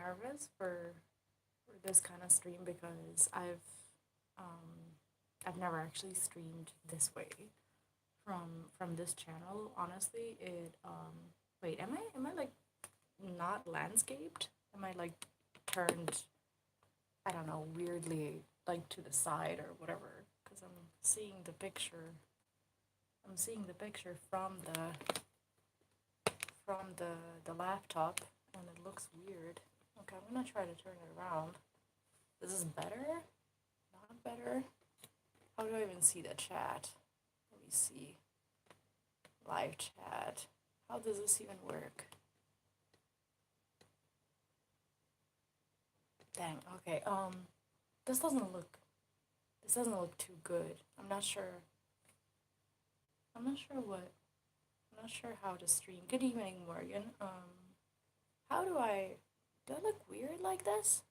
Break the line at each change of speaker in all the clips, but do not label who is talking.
nervous for this kind of stream because I've never actually streamed this way from this channel. Honestly, it wait, am I like not landscaped? Am I like turned, I don't know, weirdly like to the side or whatever? Because I'm seeing the picture from the laptop, and it looks weird. Okay, I'm gonna try to turn it around. This is better? Not better? How do I even see the chat? Let me see. Live chat. How does this even work? Dang, okay, this doesn't look this doesn't look too good. I'm not sure what I'm not sure how to stream. Good evening, Morgan. How do I look weird like this?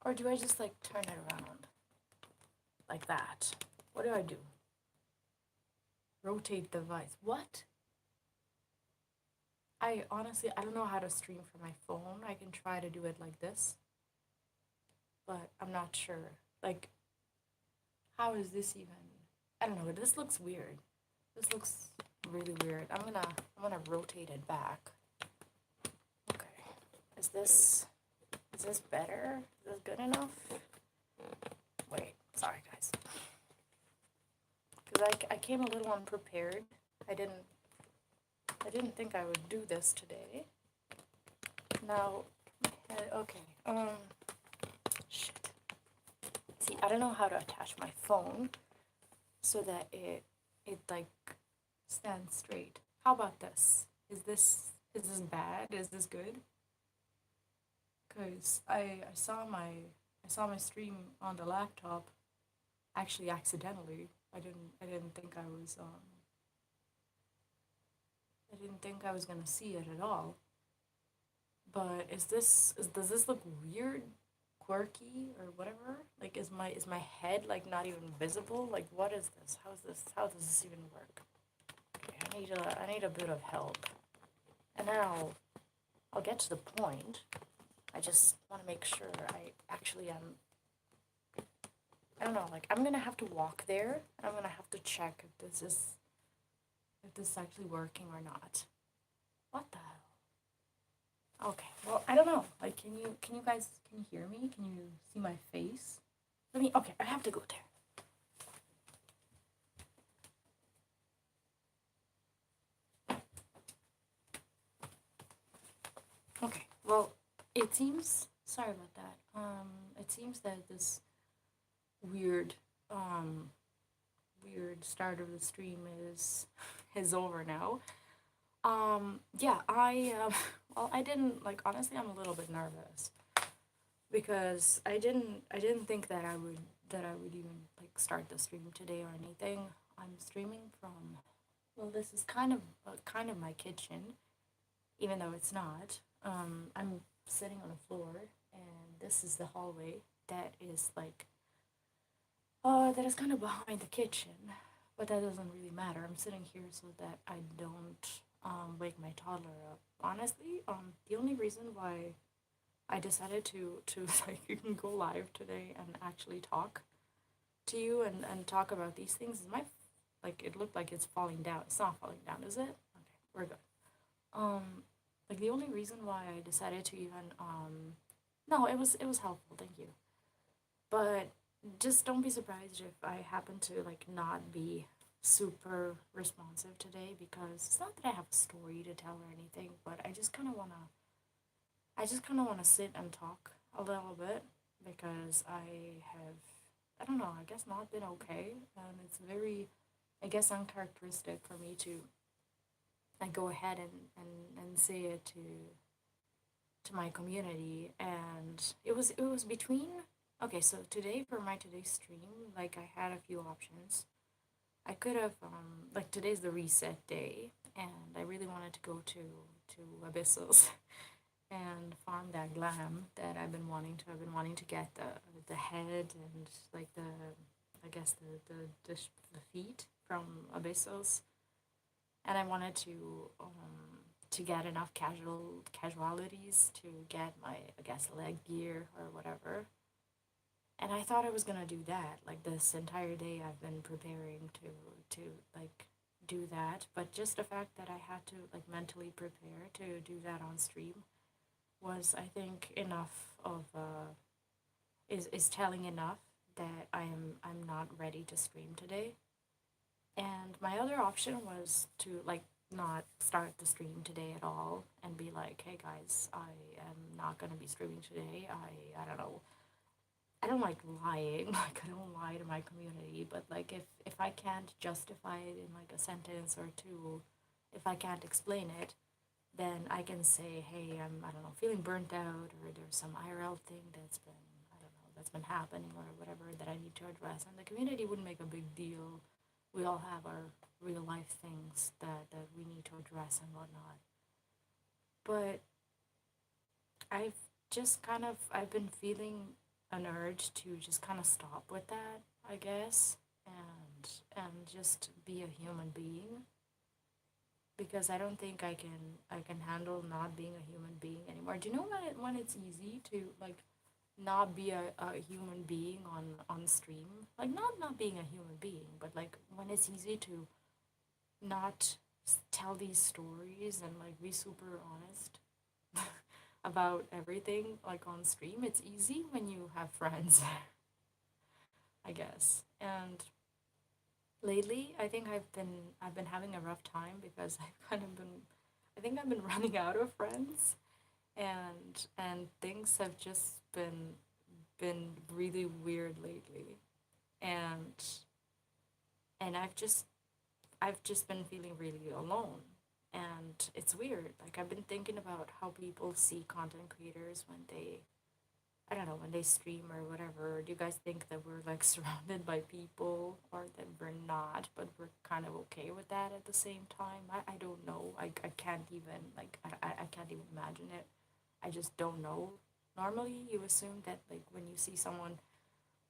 Or do I just like turn it around? Like that. What do I do? Rotate device. What? I honestly, I don't know how to stream from my phone. I can try to do it like this, but I'm not sure. Like, how is this even? I don't know. This looks weird. This looks really weird. I'm gonna rotate it back. Okay. Is this better? Is this good enough? Wait, sorry guys. Because I came a little unprepared. I didn't think I would do this today. Now, okay. Shit. See, I don't know how to attach my phone so that it like stands straight. How about this? Is this bad? Is this good? Cause I saw my stream on the laptop actually accidentally. I didn't think I didn't think I was gonna see it at all. But does this look weird, quirky, or whatever? Like, is my head like not even visible? Like, what is this? How does this even work? Okay, I need a bit of help, and then I'll get to the point. I just want to make sure I actually am. I don't know. Like, I'm gonna have to walk there, and I'm gonna have to check if this is actually working or not. What the hell? Okay. Well, I don't know. Like, can you guys can you hear me? Can you see my face? Let me. Okay, I have to go there. Okay. Well, it seems. Sorry about that. It seems that this weird weird start of the stream is over now. Yeah, well, I didn't like, honestly, I'm a little bit nervous because I didn't think that I would even like start the stream today or anything. I'm streaming from, well, this is kind of my kitchen, even though it's not. I'm sitting on the floor, and this is the hallway that is like that is kind of behind the kitchen, but that doesn't really matter. I'm sitting here so that I don't wake my toddler up. Honestly, the only reason why I decided to like go live today and actually talk to you and talk about these things is my, like, it looked like it's falling down. It's not falling down, is it? Okay, we're good. Like, the only reason why I decided to even no, it was helpful, thank you. But just don't be surprised if I happen to like not be super responsive today, because it's not that I have a story to tell or anything, but I just kind of want to sit and talk a little bit because I don't know, I guess not been okay, and it's very, I guess, uncharacteristic for me to like go ahead and say it to my community. And it was between, okay, so today, for my today's stream, like, I had a few options. I could have like, today's the reset day, and I really wanted to go to Abyssals and farm that glam that I've been wanting to. I've been wanting to get the head and like the, I guess, the feet from Abyssals, and I wanted to to get enough casualties to get my, I guess, leg gear or whatever. And I thought I was gonna do that. Like this entire day I've been preparing to like do that. But just the fact that I had to like mentally prepare to do that on stream was, I think, enough of is telling enough that I'm not ready to stream today. And my other option was to like not start the stream today at all and be like, hey guys, I am not gonna be streaming today. I don't know. I don't like lying. Like I don't lie to my community, but like if I can't justify it in like a sentence or two, if I can't explain it, then I can say, hey, I don't know, feeling burnt out, or there's some IRL thing that's been, I don't know, that's been happening or whatever that I need to address. And the community wouldn't make a big deal. We all have our real life things that we need to address and whatnot. But I've I've been feeling an urge to just kind of stop with that, I guess, and just be a human being, because I don't think I can handle not being a human being anymore. Do you know when it's easy to like not be a human being on stream? Like not being a human being, but like when it's easy to not tell these stories and like be super honest about everything like on stream. It's easy when you have friends, I guess. And lately, I think I've been having a rough time because I've kind of been, I think I've been running out of friends, and things have just been really weird lately. And I've just been feeling really alone. And it's weird. Like I've been thinking about how people see content creators when they, I don't know, when they stream or whatever. Do you guys think that we're like surrounded by people, or that we're not, but we're kind of okay with that at the same time? I don't know. I can't even like I can't even imagine it. I just don't know. Normally you assume that like when you see someone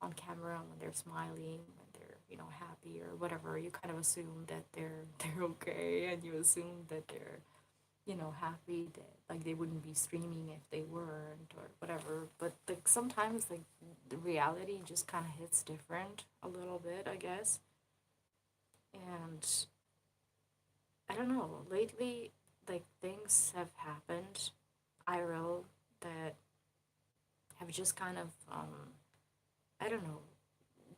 on camera, when they're smiling, when they're, you know, happy or whatever, you kind of assume that they're okay, and you assume that they're, you know, happy, that like they wouldn't be streaming if they weren't or whatever. But like sometimes like the reality just kind of hits different a little bit, I guess. And I don't know, lately like things have happened IRL that have just kind of I don't know,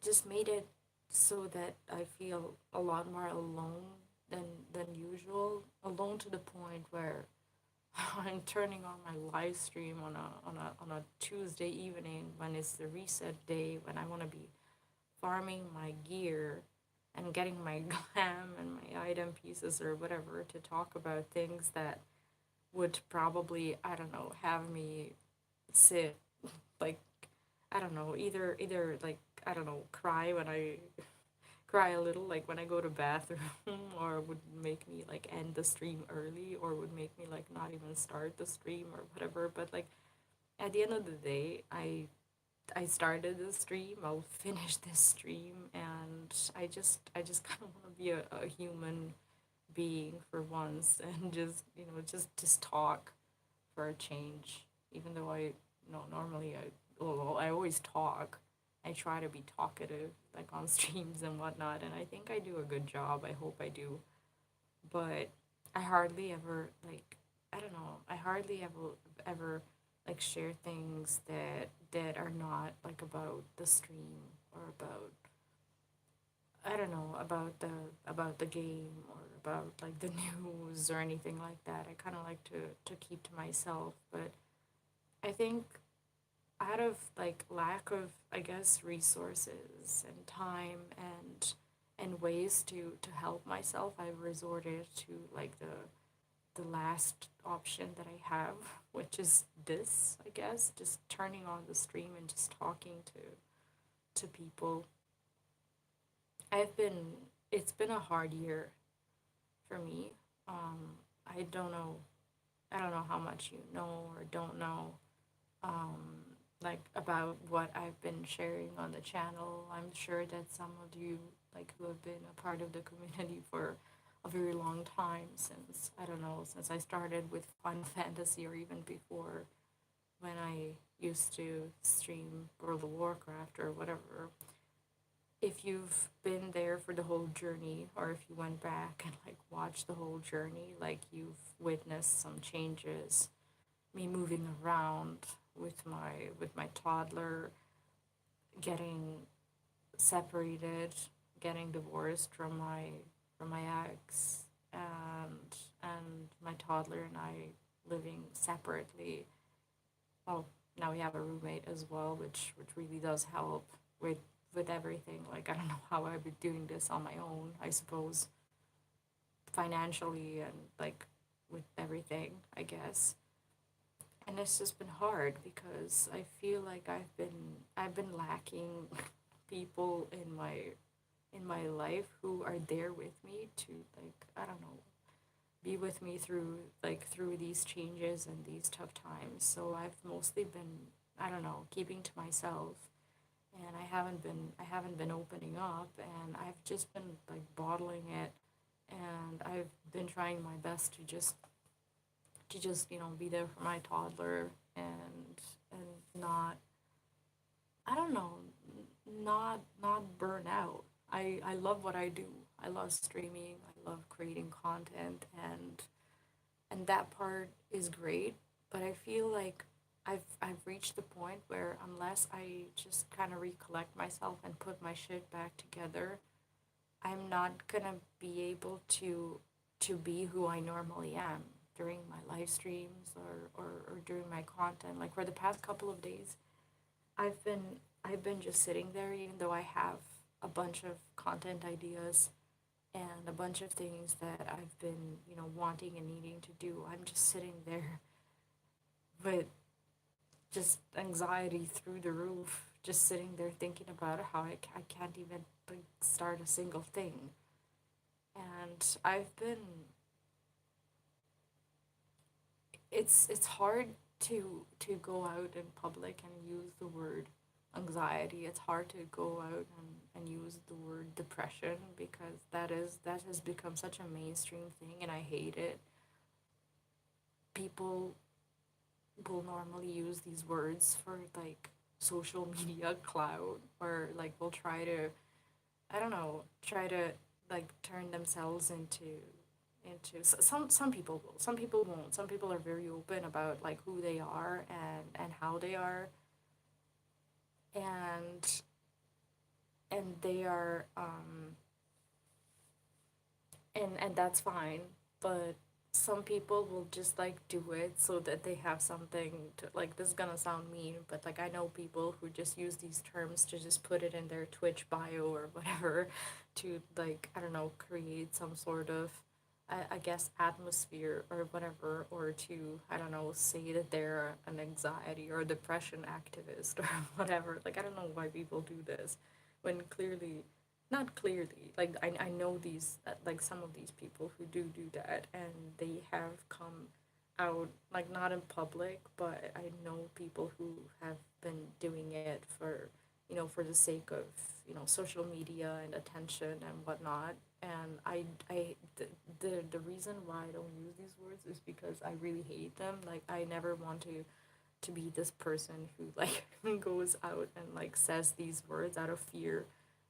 just made it so that I feel a lot more alone than usual. Alone to the point where I'm turning on my live stream on a Tuesday evening when it's the reset day, when I want to be farming my gear and getting my glam and my item pieces or whatever to talk about things that would probably, I don't know, have me sit like, I don't know, either like, I don't know, cry when I cry a little like when I go to bathroom, or would make me like end the stream early, or would make me like not even start the stream or whatever. But like at the end of the day, I started the stream, I'll finish this stream, and I just kind of want to be a human being for once, and just, you know, just talk for a change. Even though I, no, normally I always talk. I try to be talkative, like on streams and whatnot, and I think I do a good job. I hope I do, but I hardly ever like, I don't know. I hardly ever like share things that are not like about the stream, or about, I don't know, about the game, or about like the news or anything like that. I kind of like to keep to myself, but I think out of like lack of, I guess, resources and time and ways to help myself, I've resorted to like the last option that I have, which is this, I guess, just turning on the stream and just talking to people. I've been It's been a hard year for me. I don't know, I don't know how much you know or don't know, um, like about what I've been sharing on the channel. I'm sure that some of you, like who have been a part of the community for a very long time since, I don't know, since I started with Final Fantasy, or even before, when I used to stream World of Warcraft or whatever. If you've been there for the whole journey, or if you went back and like watched the whole journey, like you've witnessed some changes, me moving around with my toddler, getting separated, getting divorced from my ex, and my toddler and I living separately. Well, now we have a roommate as well, which really does help with everything. Like, I don't know how I'd be doing this on my own, I suppose, financially and like with everything, I guess. And it's just been hard because I feel like I've been lacking people in my life who are there with me to, like, I don't know, be with me through, like, through these changes and these tough times. So I've mostly been, I don't know, keeping to myself, and I haven't been opening up, and I've just been like bottling it, and I've been trying my best to just, you know, be there for my toddler, and not, I don't know, not burn out. I love what I do. I love streaming. I love creating content, and that part is great. But I feel like I've reached the point where, unless I just kind of recollect myself and put my shit back together, I'm not gonna be able to be who I normally am during my live streams, or during my content. Like, for the past couple of days, I've been I've been just sitting there, even though I have a bunch of content ideas and a bunch of things that I've been, you know, wanting and needing to do. I'm just sitting there with just anxiety through the roof, just sitting there thinking about how I can't even like start a single thing. And I've been, it's hard to go out in public and use the word anxiety. It's hard to go out and use the word depression, because that has become such a mainstream thing, and I hate it. People will normally use these words for like social media clout, or like will try to, I don't know, try to like turn themselves into some people will, some people won't. Some people are very open about like who they are and how they are, and they are, and that's fine. But some people will just like do it so that they have something to, like, this is gonna sound mean, but like I know people who just use these terms to just put it in their Twitch bio or whatever, to, like, I don't know, create some sort of, I guess, atmosphere or whatever, or to, I don't know, say that they're an anxiety or depression activist or whatever. Like, I don't know why people do this when clearly, not clearly, like, I know these, like, some of these people who do that, and they have come out, like, not in public, but I know people who have been doing it for, you know, for the sake of, you know, social media and attention and whatnot. And the reason why I don't use these words is because I really hate them. Like, I never want to be this person who like goes out and like says these words out of fear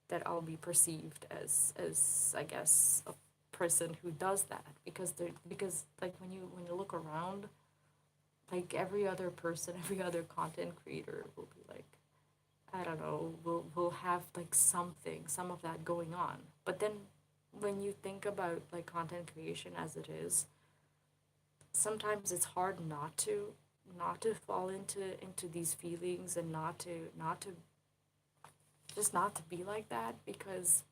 that I'll be perceived as, I guess, a person who does that, because they're, because like when you look around, like every other person, every other content creator will be like, I don't know, will have like something, some of that going on. But then when you think about like content creation as it is, sometimes it's hard not to fall into these feelings, and not to just not to be like that, because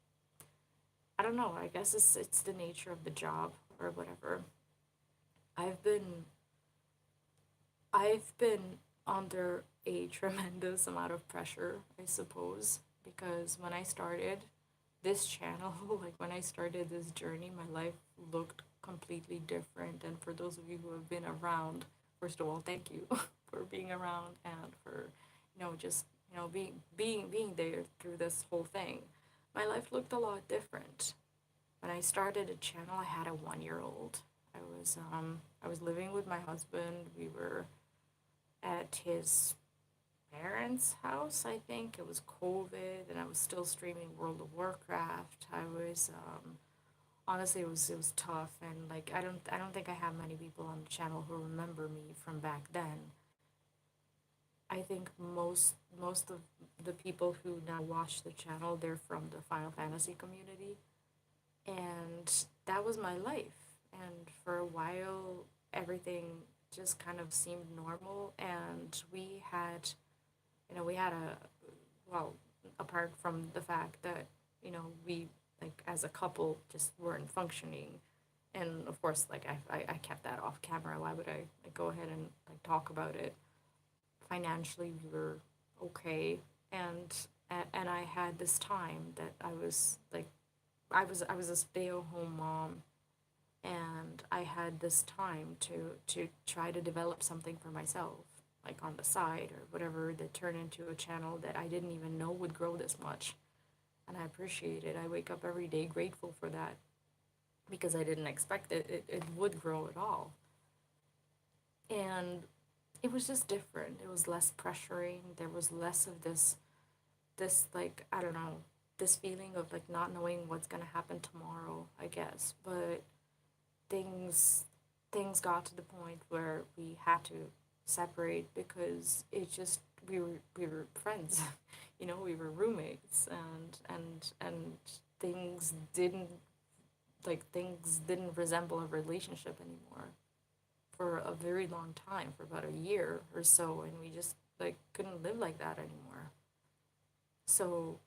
I don't know, I guess it's the nature of the job or whatever. I've been I've been under a tremendous amount of pressure, I suppose, because when I started this channel, like when I started this journey, my life looked completely different. And for those of you who have been around, first of all, thank you for being around, and for, you know, just, you know, being there through this whole thing. My life looked a lot different. When I started a channel, I had a 1 year old. I was living with my husband. We were at his parents' house. I think it was COVID, and I was still streaming World of Warcraft. I was honestly, it was tough, and like I don't think I have many people on the channel who remember me from back then. I think most of the people who now watch the channel, they're from the Final Fantasy community, and that was my life. And for a while, everything just kind of seemed normal, and we had a well, apart from the fact that we like as a couple just weren't functioning, and of course like I kept that off camera. Why would I like go ahead and like talk about it? Financially we were okay, and and I had this time that I was a stay-at-home mom, and I had this time to try to develop something for myself, like on the side or whatever, that turned into a channel that I didn't even know would grow this much. And I appreciate it. I wake up every day grateful for that because I didn't expect it would grow at all. And it was just different. It was less pressuring. There was less of this like I don't know, this feeling of like not knowing what's gonna happen tomorrow, I guess. But things things got to the point where we had to separate because it just we were friends. We were roommates, and things didn't resemble a relationship anymore for a very long time, for about a year or so, and we just like couldn't live like that anymore. So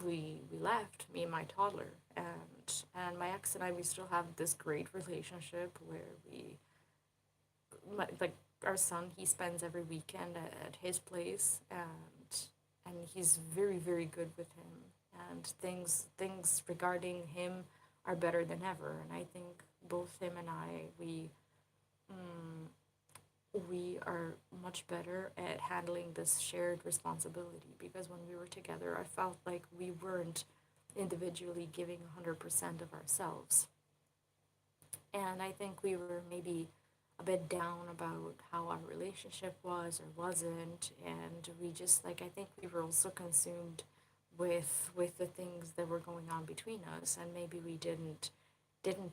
we left, me and my toddler, and my ex and I, we still have this great relationship where like our son, he spends every weekend at his place, and he's very very good with him, and things regarding him are better than ever. And I think both him and I, we are much better at handling this shared responsibility, because when we were together, I felt like we weren't individually giving 100% of ourselves. And I think we were maybe a bit down about how our relationship was or wasn't, and we just like I think we were also consumed with the things that were going on between us, and maybe we didn't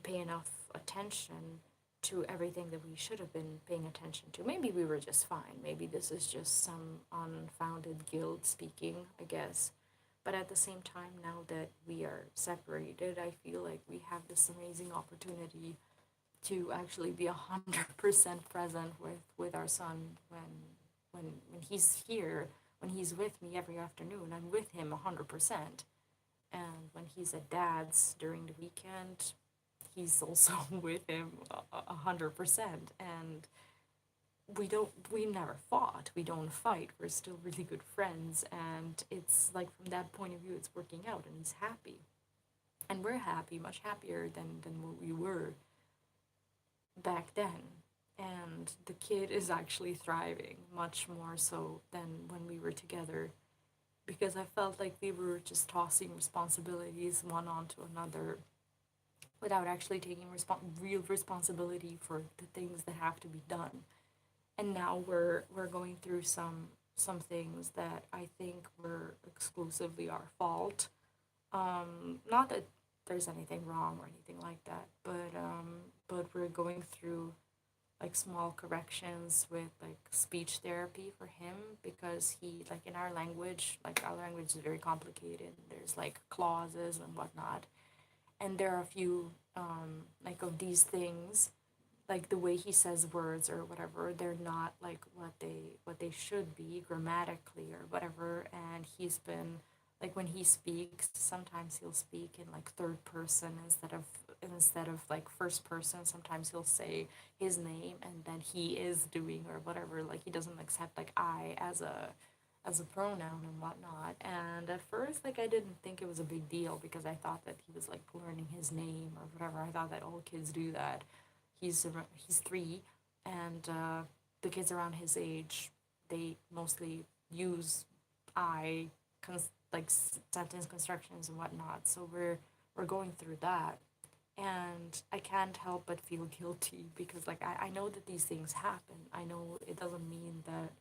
pay enough attention to everything that we should have been paying attention to. Maybe we were just fine. Maybe this is just some unfounded guilt speaking, I guess. But at the same time, now that we are separated, I feel like we have this amazing opportunity to actually be 100% present with our son when he's here, when he's with me every afternoon. I'm with him 100%, and when he's at dad's during the weekend, he's also with him 100%. And we never fought, we don't fight, we're still really good friends, and it's like from that point of view it's working out, and he's happy, and we're happy, much happier than what we were back then. And the kid is actually thriving much more so than when we were together, because I felt like we were just tossing responsibilities one onto another without actually taking real responsibility for the things that have to be done. And now we're going through some things that I think were exclusively our fault. Not that there's anything wrong or anything like that, but we're going through like small corrections with like speech therapy for him, because he like in our language, like our language is very complicated. There's like clauses and whatnot, and there are a few like of these things, like the way he says words or whatever, they're not like what they should be grammatically or whatever. And he's been like, when he speaks, sometimes he'll speak in like third person instead of like first person. Sometimes he'll say his name and then he is doing or whatever, like he doesn't accept like I as a pronoun and whatnot. And at first, like, I didn't think it was a big deal because I thought that he was like learning his name or whatever. I thought that all kids do that. He's 3, and the kids around his age, they mostly use I like sentence constructions and whatnot. So or going through that. And I can't help but feel guilty because like I know that these things happen. I know it doesn't mean that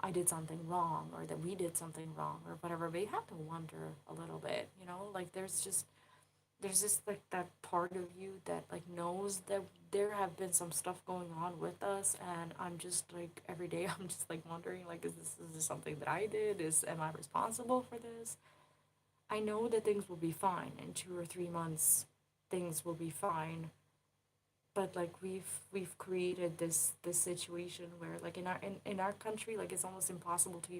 I did something wrong or that we did something wrong or whatever, but you have to wonder a little bit, you know? Like there's just like that part of you that like knows that there have been some stuff going on with us, and I'm just like every day I'm just like wondering like is this something that I did? Is am I responsible for this? I know that things will be fine in 2 or 3 months. Things will be fine, but like we've created this situation where like in our country like it's almost impossible to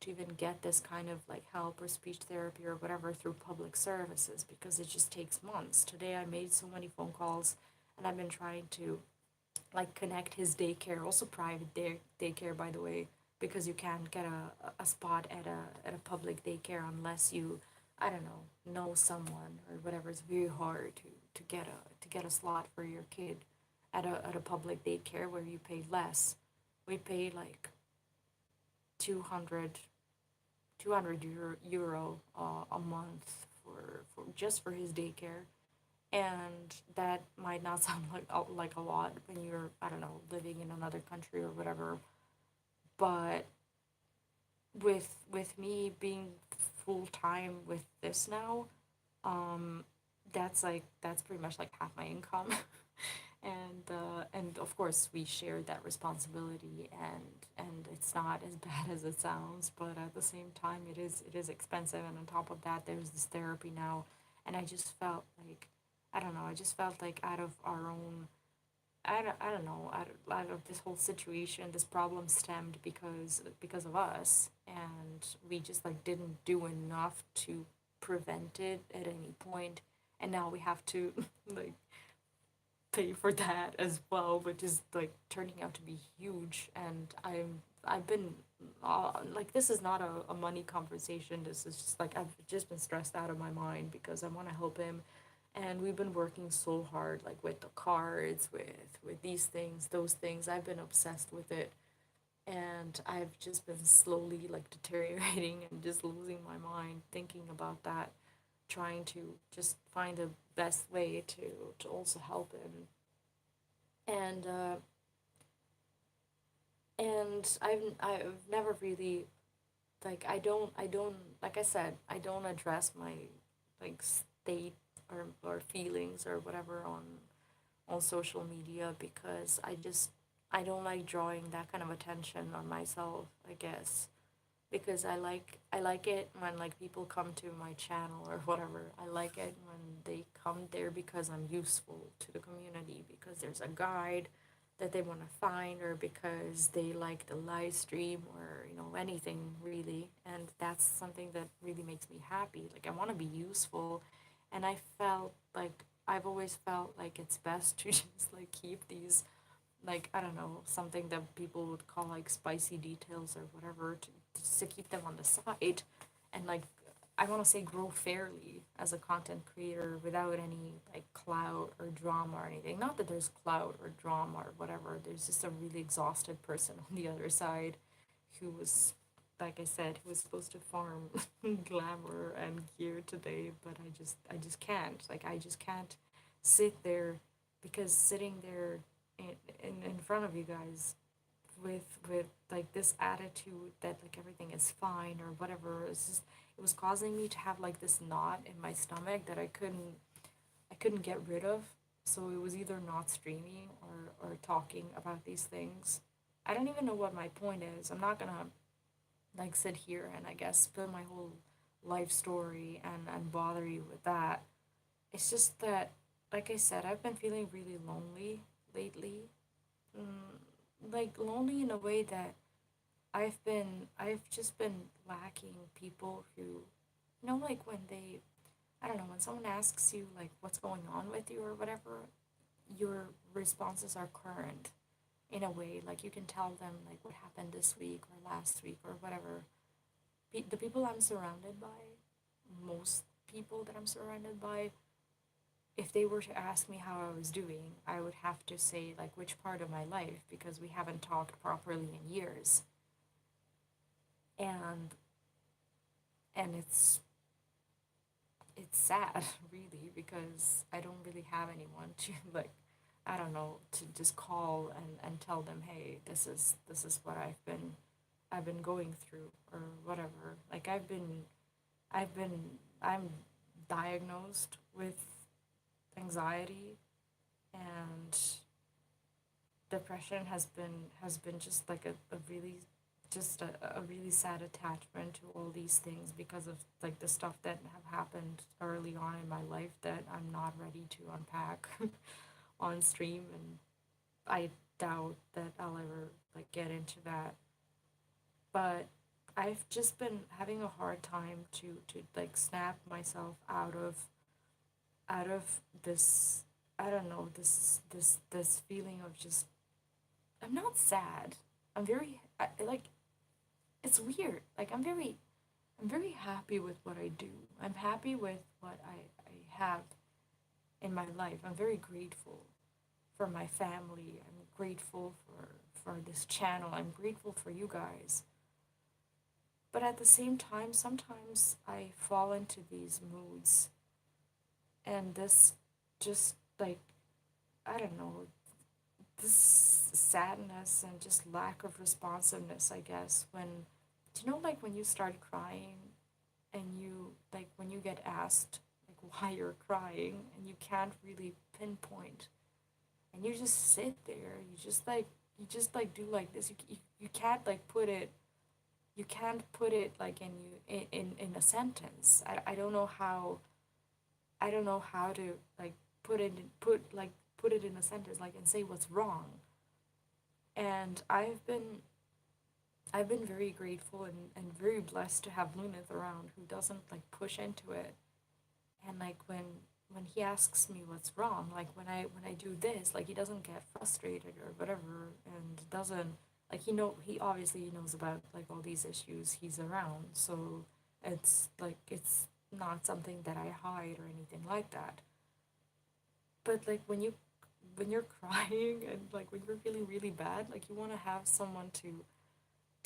even get this kind of like help or speech therapy or whatever through public services because it just takes months. Today I made so many phone calls, and I've been trying to like connect his daycare, also private daycare by the way, because you can't get a spot at a public daycare unless you, I don't know someone or whatever. It's very hard to get a slot for your kid at a public daycare where you pay less. We pay like 200 euro a month for just for his daycare, and that might not sound like a lot when you're, I don't know, living in another country or whatever, but with me being full time with this now, um that's pretty much like half my income. And of course we share that responsibility, and it's not as bad as it sounds, but at the same time it is expensive, and on top of that there's this therapy now. And I just felt like, I don't know, I just felt like out of our own, I don't know, out of this whole situation, this problem stemmed because of us, and we just like didn't do enough to prevent it at any point, and now we have to like pay for that as well, which is like turning out to be huge. And I've been like, this is not a money conversation. This is just like I've just been stressed out of my mind because I want to help him, and we've been working so hard like with the cards, with these things, those things. I've been obsessed with it, and I've just been slowly like deteriorating and just losing my mind thinking about that, trying to just find the best way to also help him. And I've never really like, I don't like I said, I don't address my like state or feelings or whatever on social media because I don't like drawing that kind of attention on myself, I guess. Because I like it when like people come to my channel or whatever. I like it when they come there because I'm useful to the community, because there's a guide that they want to find, or because they like the live stream, or anything really. And that's something that really makes me happy. Like, I want to be useful, and I felt like I've always felt like it's best to just like keep these, like, I don't know, something that people would call like spicy details or whatever, to keep them on the side, and like, I want to say grow fairly as a content creator without any like clout or drama or anything. Not that there's clout or drama or whatever. There's just a really exhausted person on the other side who was, like I said, who was supposed to farm glamour and gear today, but I just can't. Like, I just can't sit there, because sitting there in front of you guys with like this attitude that like everything is fine or whatever, it's just, it was causing me to have like this knot in my stomach that I couldn't get rid of. So it was either not streaming or talking about these things. I don't even know what my point is. I'm not gonna like sit here and I guess spill my whole life story and bother you with that. It's just that, like I said, I've been feeling really lonely lately. Like, lonely in a way that I've just been lacking people who, like, when they, I don't know, when someone asks you like what's going on with you or whatever, your responses are current in a way. Like, you can tell them like what happened this week or last week or whatever. The people I'm surrounded by, most people that I'm surrounded by, if they were to ask me how I was doing, I would have to say like which part of my life, because we haven't talked properly in years. And and it's sad really because I don't really have anyone to like, I don't know, to just call and tell them, hey, this is what I've been going through or whatever. Like I've been I'm diagnosed with anxiety, and depression has been just like a really just a really sad attachment to all these things because of like the stuff that have happened early on in my life that I'm not ready to unpack on stream, and I doubt that I'll ever like get into that. But I've just been having a hard time to like snap myself out of this, I don't know, this feeling of just, I'm not sad. I'm very like, it's weird. Like I'm very happy with what I do. I'm happy with what I have in my life. I'm very grateful for my family. I'm grateful for this channel. I'm grateful for you guys. But at the same time, sometimes I fall into these moods, and this just like, I don't know, this sadness and just lack of responsiveness, I guess, when, do you know, like when you start crying and you, like when you get asked like why you're crying and you can't really pinpoint, and you just sit there, you just like do like this, you can't like put it, you can't put it like in a sentence. I don't know how, I don't know how to like put it in a sentence, like, and say what's wrong. And I've been very grateful and very blessed to have Lunith around who doesn't like push into it. And like when he asks me what's wrong, like when I do this, like he doesn't get frustrated or whatever, and doesn't like, he obviously knows about like all these issues he's around, so it's like it's not something that I hide or anything like that. But like when you're crying and like when you're feeling really bad, like you want to have someone to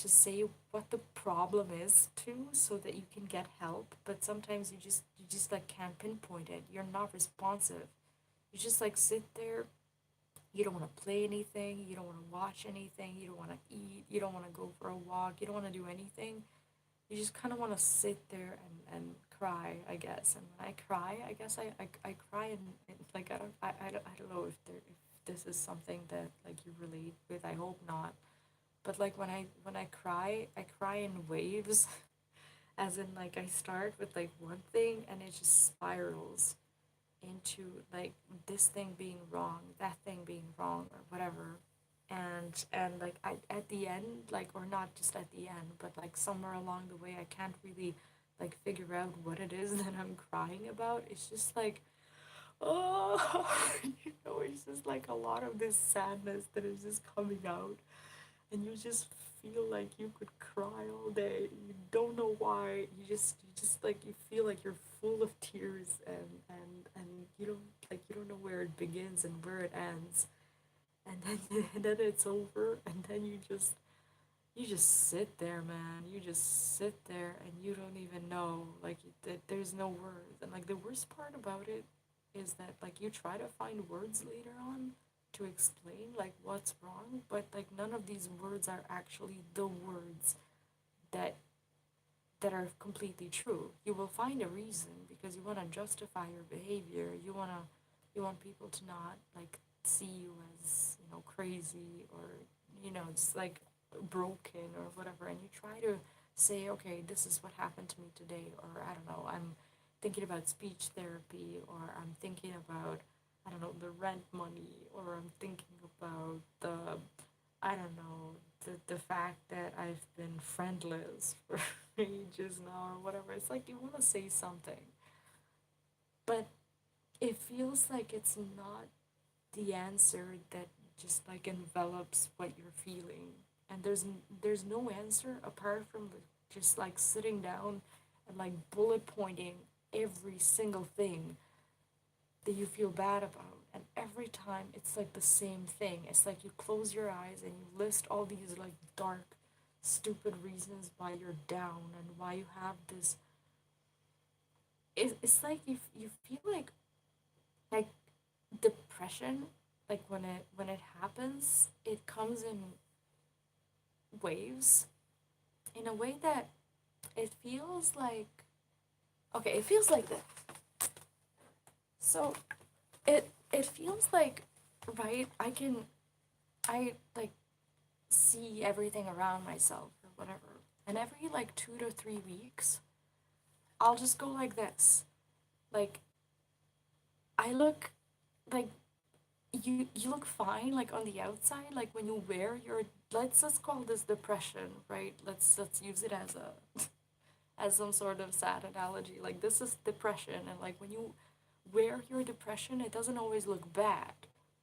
say what the problem is to, so that you can get help. But sometimes you just like can't pinpoint it, you're not responsive, you just like sit there, you don't want to play anything, you don't want to watch anything, you don't want to eat, you don't want to go for a walk, you don't want to do anything. You just kind of want to sit there and cry, I guess. And when I cry, I guess I cry, and like I don't know if this is something that like you relate with, I hope not. But like when I cry, I cry in waves, as in like I start with like one thing and it just spirals into like this thing being wrong, that thing being wrong, or whatever. And like I, at the end, like, or not just at the end, but like somewhere along the way, I can't really like figure out what it is that I'm crying about. It's just like, oh, it's just like a lot of this sadness that is just coming out, and you just feel like you could cry all day. You don't know why. You just like, you feel like you're full of tears, and you don't know where it begins and where it ends. And then and then it's over, and then you just sit there, man. You just sit there and you don't even know, like, that there's no words. And like the worst part about it is that like you try to find words later on to explain like what's wrong, but like none of these words are actually the words that are completely true. You will find a reason because you want to justify your behavior. You want people to not like see you as, crazy, or just like broken or whatever, and you try to say, okay, this is what happened to me today, or I don't know, I'm thinking about speech therapy, or I'm thinking about, I don't know, the rent money, or I'm thinking about the, I don't know, the fact that I've been friendless for ages now, or whatever. It's like you want to say something, but it feels like it's not the answer that just like envelops what you're feeling. And there's no answer apart from just like sitting down and like bullet pointing every single thing that you feel bad about. And every time it's like the same thing. It's like you close your eyes and you list all these like dark, stupid reasons why you're down and why you have it's like you feel like depression, like when it happens, it comes in waves in a way that it feels like, okay, it feels like this. So it feels like, right, I like see everything around myself or whatever. And every like 2 to 3 weeks, I'll just go like this. Like I look like you look fine like on the outside, like when you wear your, let's call this depression, right? Let's use it as a as some sort of sad analogy. Like this is depression, and like when you wear your depression, it doesn't always look bad.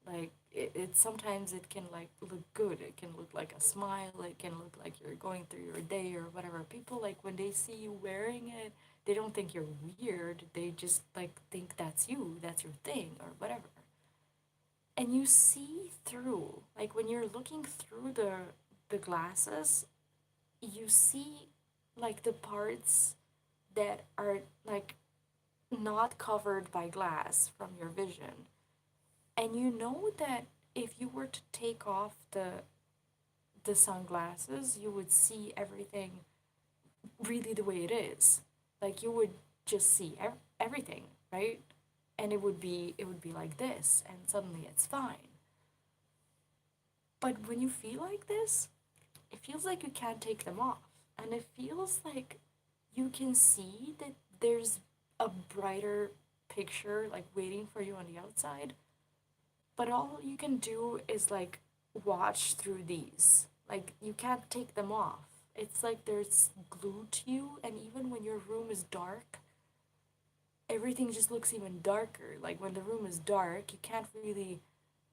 Like it sometimes it can like look good. It can look like a smile. It can look like you're going through your day or whatever. People like when they see you wearing it, they don't think you're weird. They just like think that's you. That's your thing or whatever. And you see through, like when you're looking through the glasses, you see like the parts that are like not covered by glass from your vision. And you know that if you were to take off the sunglasses, you would see everything really the way it is. Like you would just see everything, right? And it would be like this, and suddenly it's fine. But when you feel like this, it feels like you can't take them off. And it feels like you can see that there's a brighter picture like waiting for you on the outside. But all you can do is like watch through these. Like you can't take them off. It's like there's glued to you, and even when your room is dark, everything just looks even darker. Like when the room is dark, you can't really,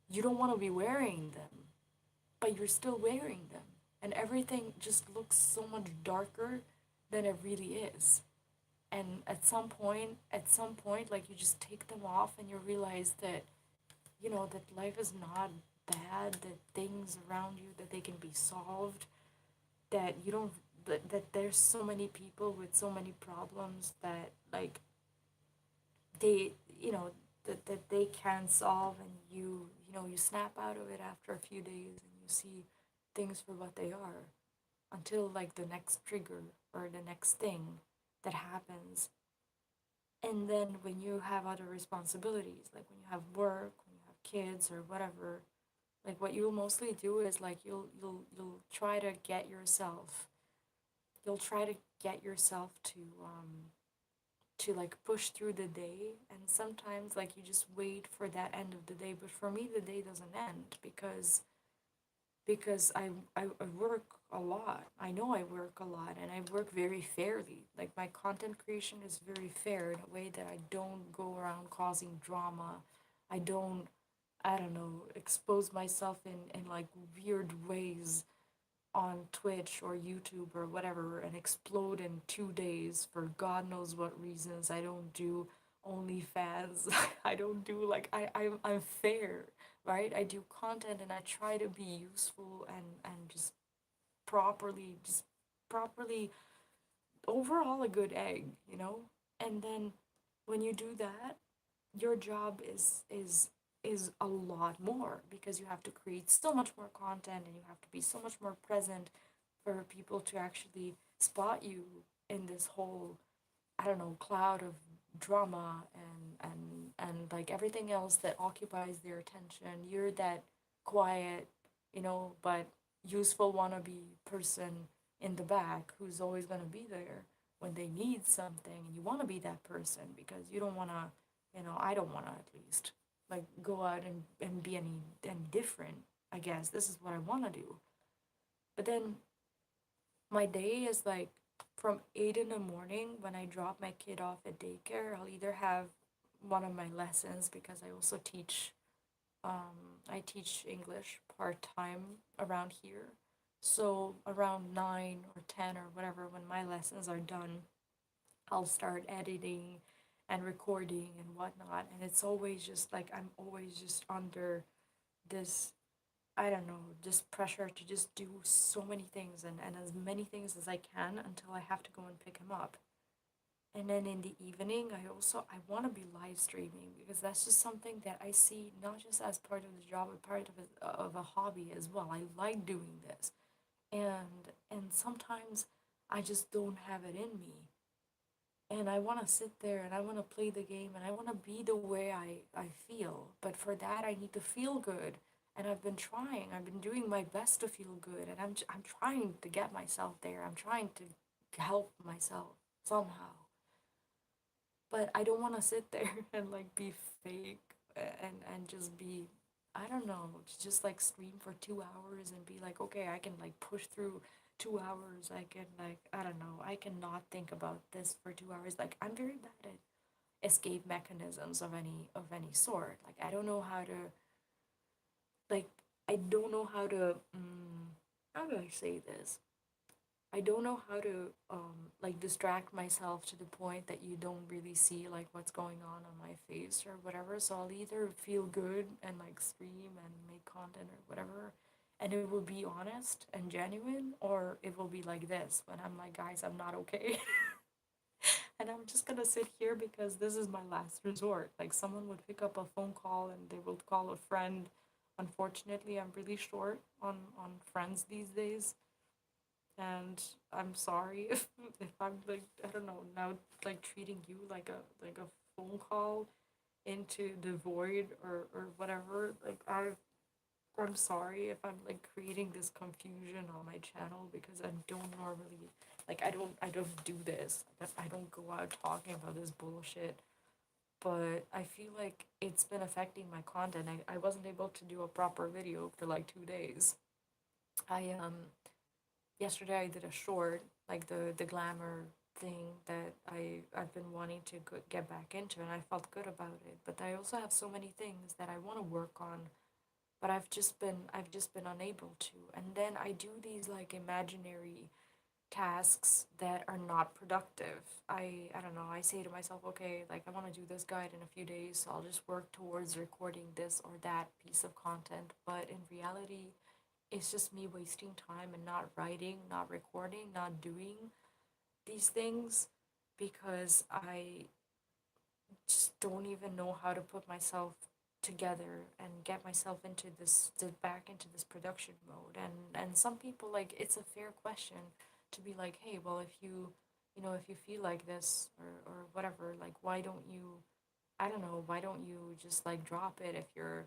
you don't want to be wearing them, but you're still wearing them. And everything just looks so much darker than it really is. And at some point, like you just take them off and you realize that, that life is not bad, that things around you, that they can be solved, that you don't, that there's so many people with so many problems that, like, they, that they can solve, and you snap out of it after a few days and you see things for what they are until like the next trigger or the next thing that happens. And then when you have other responsibilities, like when you have work, when you have kids or whatever, like what you'll mostly do is like you'll try to get yourself, you'll try to get yourself to like push through the day. And sometimes like you just wait for that end of the day. But for me, the day doesn't end because I work a lot. I know I work a lot, and I work very fairly. Like my content creation is very fair in a way that I don't go around causing drama. I don't, I don't know, expose myself in like weird ways on Twitch or YouTube or whatever and explode in 2 days for God knows what reasons. I don't do OnlyFans. I don't do like I'm fair, right? I do content and I try to be useful and just properly overall a good egg. And then when you do that, your job is a lot more because you have to create so much more content and you have to be so much more present for people to actually spot you in this whole, I don't know, cloud of drama and like everything else that occupies their attention. You're that quiet, but useful wannabe person in the back who's always going to be there when they need something, and you want to be that person because you don't want to, I don't want to, at least, like go out and be any different. I guess this is what I want to do. But then my day is like from 8 in the morning when I drop my kid off at daycare. I'll either have one of my lessons because I teach English part time around here. So around 9 or 10 or whatever, when my lessons are done, I'll start editing and recording and whatnot. And it's always just like I'm always just under this, I don't know, just pressure to just do so many things and as many things as I can until I have to go and pick him up. And then in the evening, I want to be live streaming because that's just something that I see not just as part of the job, but part of a hobby as well. I like doing this, and sometimes I just don't have it in me, and I want to sit there and I want to play the game and I want to be the way I feel. But for that, I need to feel good. And I've been trying. I've been doing my best to feel good. And I'm trying to get myself there. I'm trying to help myself somehow. But I don't want to sit there and like be fake and just be, I don't know, just like stream for 2 hours and be like, okay, I can like push through 2 hours. I can like, I don't know, I cannot think about this for 2 hours. Like I'm very bad at escape mechanisms of any sort. Like I don't know how to, like I don't know how to how do I say this? I don't know how to like distract myself to the point that you don't really see like what's going on my face or whatever. So I'll either feel good and like scream and make content or whatever, and it will be honest and genuine, or it will be like this when I'm like, guys, I'm not okay. And I'm just gonna sit here because this is my last resort. Like someone would pick up a phone call and they will call a friend. Unfortunately, I'm really short on friends these days, and I'm sorry if I'm like, I don't know, now like treating you like a phone call into the void or whatever. Like I'm sorry if I'm like creating this confusion on my channel because I don't normally, like I don't do this. I don't go out talking about this bullshit. But I feel like it's been affecting my content. I wasn't able to do a proper video for like 2 days. I yesterday I did a short, like the glamour thing that I've been wanting to get back into, and I felt good about it. But I also have so many things that I want to work on, but I've just been unable to. And then I do these like imaginary tasks that are not productive. I don't know. I say to myself, okay, like I want to do this guide in a few days, so I'll just work towards recording this or that piece of content. But in reality, it's just me wasting time and not writing, not recording, not doing these things because I just don't even know how to put myself together and get myself into this back into this production mode. And some people, like, it's a fair question to be like, hey, well, if if you feel like this or whatever, like, why don't you, I don't know, why don't you just like drop it if you're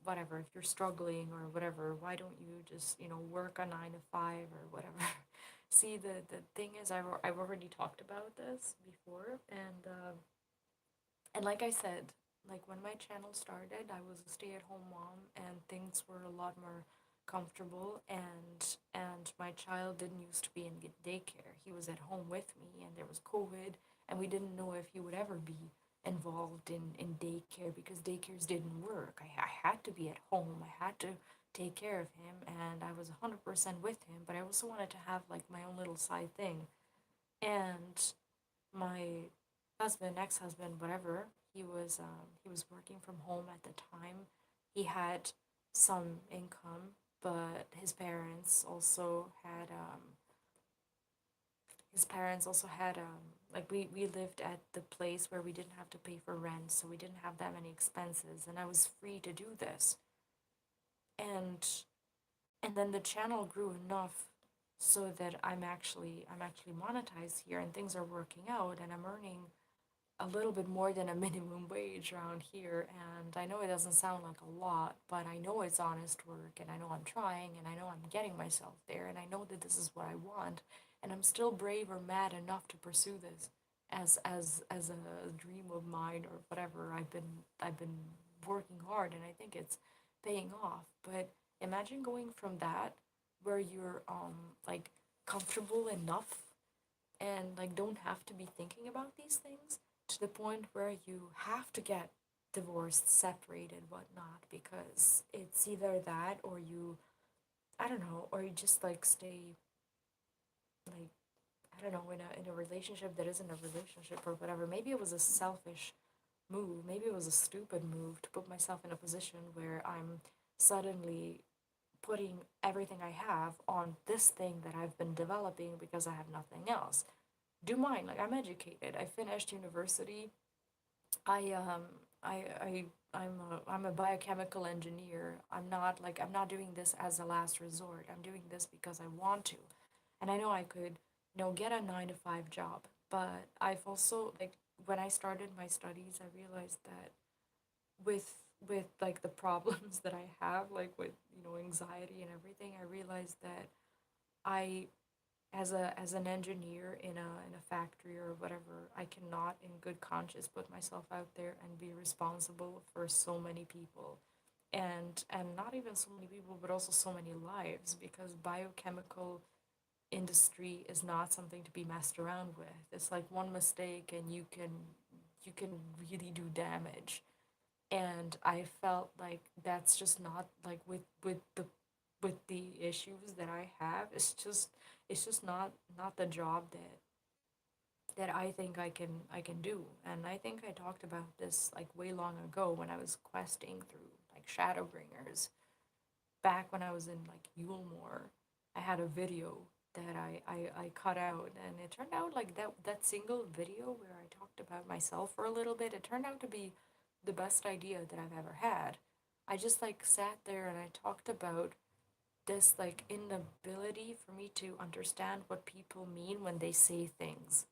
whatever, if you're struggling or whatever, why don't you just, work a 9 to 5 or whatever? See, the thing is, I've already talked about this before, and like I said, like when my channel started, I was a stay-at-home mom, and things were a lot more comfortable, and my child didn't used to be in daycare. He was at home with me, and there was COVID, and we didn't know if he would ever be involved in daycare because daycares didn't work. I had to be at home. I had to take care of him, and I was 100% with him, but I also wanted to have like my own little side thing. And my husband, ex-husband, whatever, he was working from home at the time. He had some income, but his parents also had like we lived at the place where we didn't have to pay for rent, so we didn't have that many expenses, and I was free to do this. And and then the channel grew enough so that I'm actually monetized here and things are working out and I'm earning a little bit more than a minimum wage around here. And I know it doesn't sound like a lot, but I know it's honest work and I know I'm trying and I know I'm getting myself there and I know that this is what I want. And I'm still brave or mad enough to pursue this as a dream of mine or whatever. I've been working hard and I think it's paying off. But imagine going from that where you're like comfortable enough and like don't have to be thinking about these things to the point where you have to get divorced, separated, whatnot, because it's either that or you, I don't know, or you just like stay like, I don't know, in a relationship that isn't a relationship or whatever. Maybe it was a selfish move. Maybe it was a stupid move to put myself in a position where I'm suddenly putting everything I have on this thing that I've been developing because I have nothing else. do mine. Like I'm educated. I finished university. I I I I'm a biochemical engineer. I'm not doing this as a last resort. I'm doing this because I want to. And I know I could, get a 9 to 5 job. But I've also like when I started my studies, I realized that with like the problems that I have, like with, anxiety and everything, I realized that I as an engineer in a factory or whatever, I cannot in good conscience put myself out there and be responsible for so many people. And not even so many people, but also so many lives, because biochemical industry is not something to be messed around with. It's like one mistake and you can really do damage. And I felt like that's just not like with the issues that I have. It's just not the job that I think I can do. And I think I talked about this like way long ago when I was questing through like Shadowbringers back when I was in like Yulmore. I had a video that I cut out, and it turned out like that single video where I talked about myself for a little bit, it turned out to be the best idea that I've ever had. I just like sat there and I talked about this like inability for me to understand what people mean when they say things.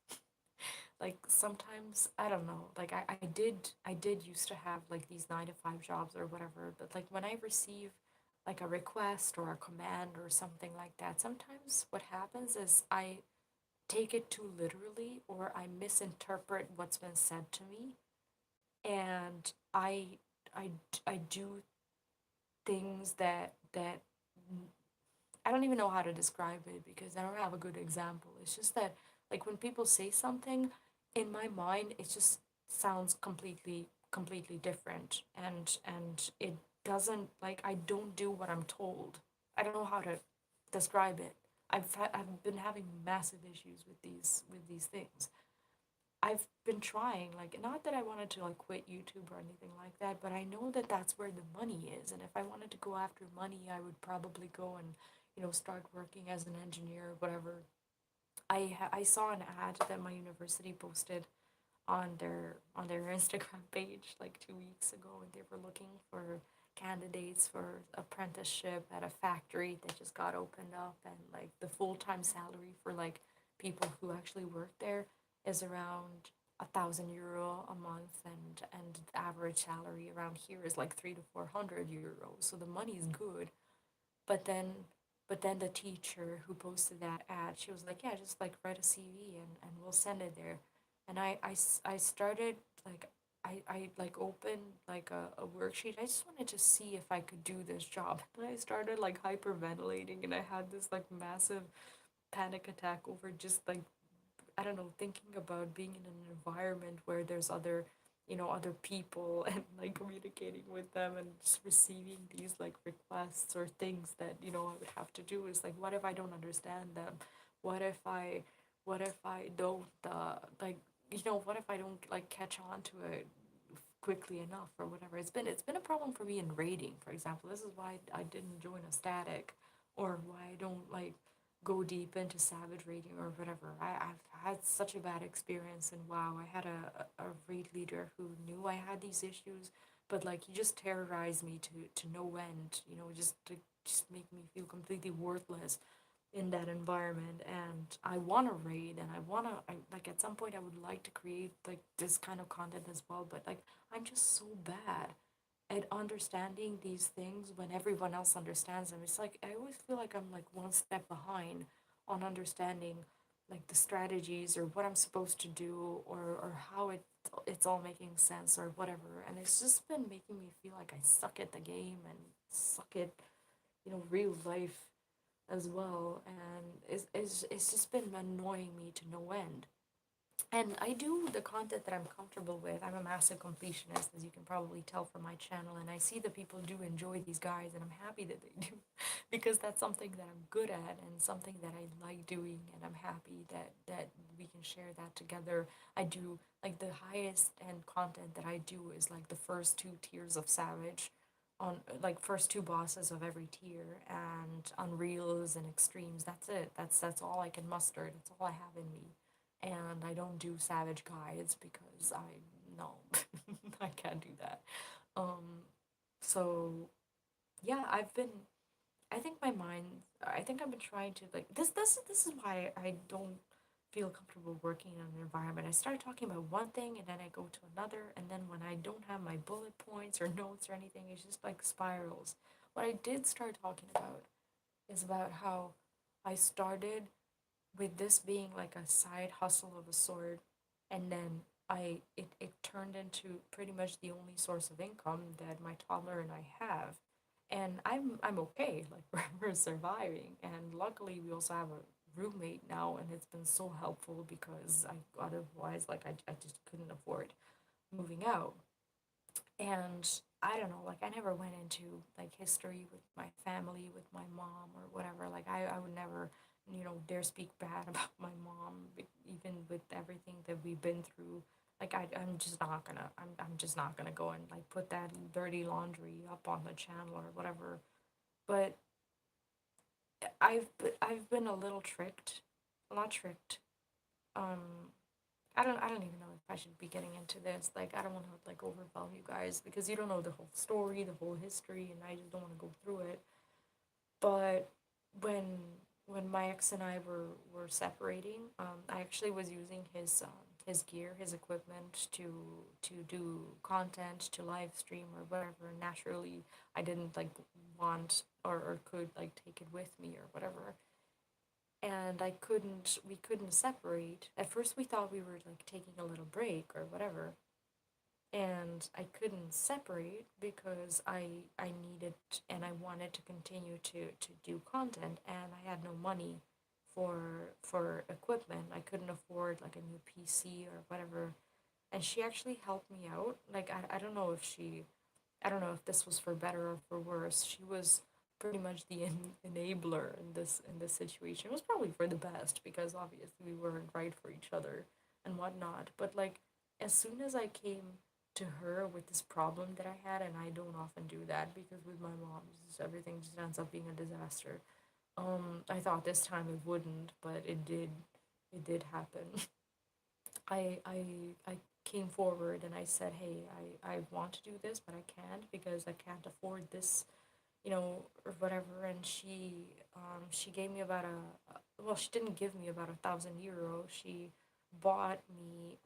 Like sometimes I don't know, like I did used to have like these 9 to 5 jobs or whatever, but like when I receive like a request or a command or something like that, sometimes what happens is I take it too literally, or I misinterpret what's been said to me, and I do things that I don't even know how to describe it because I don't have a good example. It's just that like when people say something, in my mind it just sounds completely different, and it doesn't, like, I don't do what I'm told. I don't know how to describe it. I've been having massive issues with these things. I've been trying, like, not that I wanted to like quit YouTube or anything like that, but I know that that's where the money is. And if I wanted to go after money, I would probably go and, start working as an engineer or whatever. I saw an ad that my university posted on their Instagram page like 2 weeks ago, and they were looking for candidates for apprenticeship at a factory that just got opened up, and like the full-time salary for like people who actually work there is around €1,000 a month, and the average salary around here is like 300 to 400 euros. So the money is good, but then the teacher who posted that ad, she was like, yeah, just like write a CV and we'll send it there. And I started like I like opened like a worksheet. I just wanted to see if I could do this job. And I started like hyperventilating, and I had this like massive panic attack over just like, I don't know, thinking about being in an environment where there's other, other people and like communicating with them and just receiving these like requests or things that, I would have to do is like, what if I don't understand them? What if I don't, like, what if I don't like catch on to it quickly enough or whatever? It's been a problem for me in raiding, for example. This is why I didn't join a static, or why I don't like go deep into savage raiding or whatever. I've had such a bad experience, and wow, I had a raid leader who knew I had these issues, but like he just terrorized me to no end, just to just make me feel completely worthless in that environment. And I want to raid, and I like at some point I would like to create like this kind of content as well, but like I'm just so bad at understanding these things when everyone else understands them. It's like I always feel like I'm like one step behind on understanding like the strategies or what I'm supposed to do, or how it's all making sense or whatever. And it's just been making me feel like I suck at the game and suck at, real life as well. And it's just been annoying me to no end. And I do the content that I'm comfortable with. I'm a massive completionist, as you can probably tell from my channel, and I see that people do enjoy these guys, and I'm happy that they do, because that's something that I'm good at and something that I like doing, and I'm happy that we can share that together. I do like the highest end content that I do is like the first two tiers of Savage, on like first two bosses of every tier, and Unreals and Extremes. That's it. That's all I can muster. That's all I have in me. and I don't do savage guides because I no, I can't do that. Um, so yeah, I think my mind. I think I've been trying to like this. This is why I don't feel comfortable working in an environment. I start talking about one thing and then I go to another, and then when I don't have my bullet points or notes or anything, it's just like spirals. What I did start talking about is about how I started with this being like a side hustle of a sort, and then it turned into pretty much the only source of income that my toddler and I have. And I'm okay, like we're surviving, and luckily we also have a roommate now, and it's been so helpful because I otherwise like I just couldn't afford moving out. And I don't know, like I never went into like history with my family, with my mom or whatever. Like I would never, dare speak bad about my mom, even with everything that we've been through. Like I'm just not gonna, I'm just not gonna go and like put that dirty laundry up on the channel or whatever. But I've been a little tricked, not tricked. Um, I don't even know if I should be getting into this. Like I don't want to like overwhelm you guys because you don't know the whole story, the whole history, and I just don't want to go through it. But when when my ex and I were separating, I actually was using his gear, his equipment to do content, to live stream or whatever. Naturally, I didn't like want or could like take it with me or whatever, and we couldn't separate. At first we thought we were like taking a little break or whatever, and I couldn't separate because I needed and I wanted to continue to do content, and I had no money for equipment. I couldn't afford like a new PC or whatever. And she actually helped me out. Like I don't know if I don't know if this was for better or for worse. She was pretty much the enabler in this situation. It was probably for the best because obviously we weren't right for each other and whatnot. But like as soon as I came to her with this problem that I had, and I don't often do that because with my mom, everything just ends up being a disaster. I thought this time it wouldn't, but it did. It did happen. I came forward and I said, hey, I want to do this, but I can't because I can't afford this, or whatever. And she gave me about well, she didn't give me about 1,000 euro. Bought me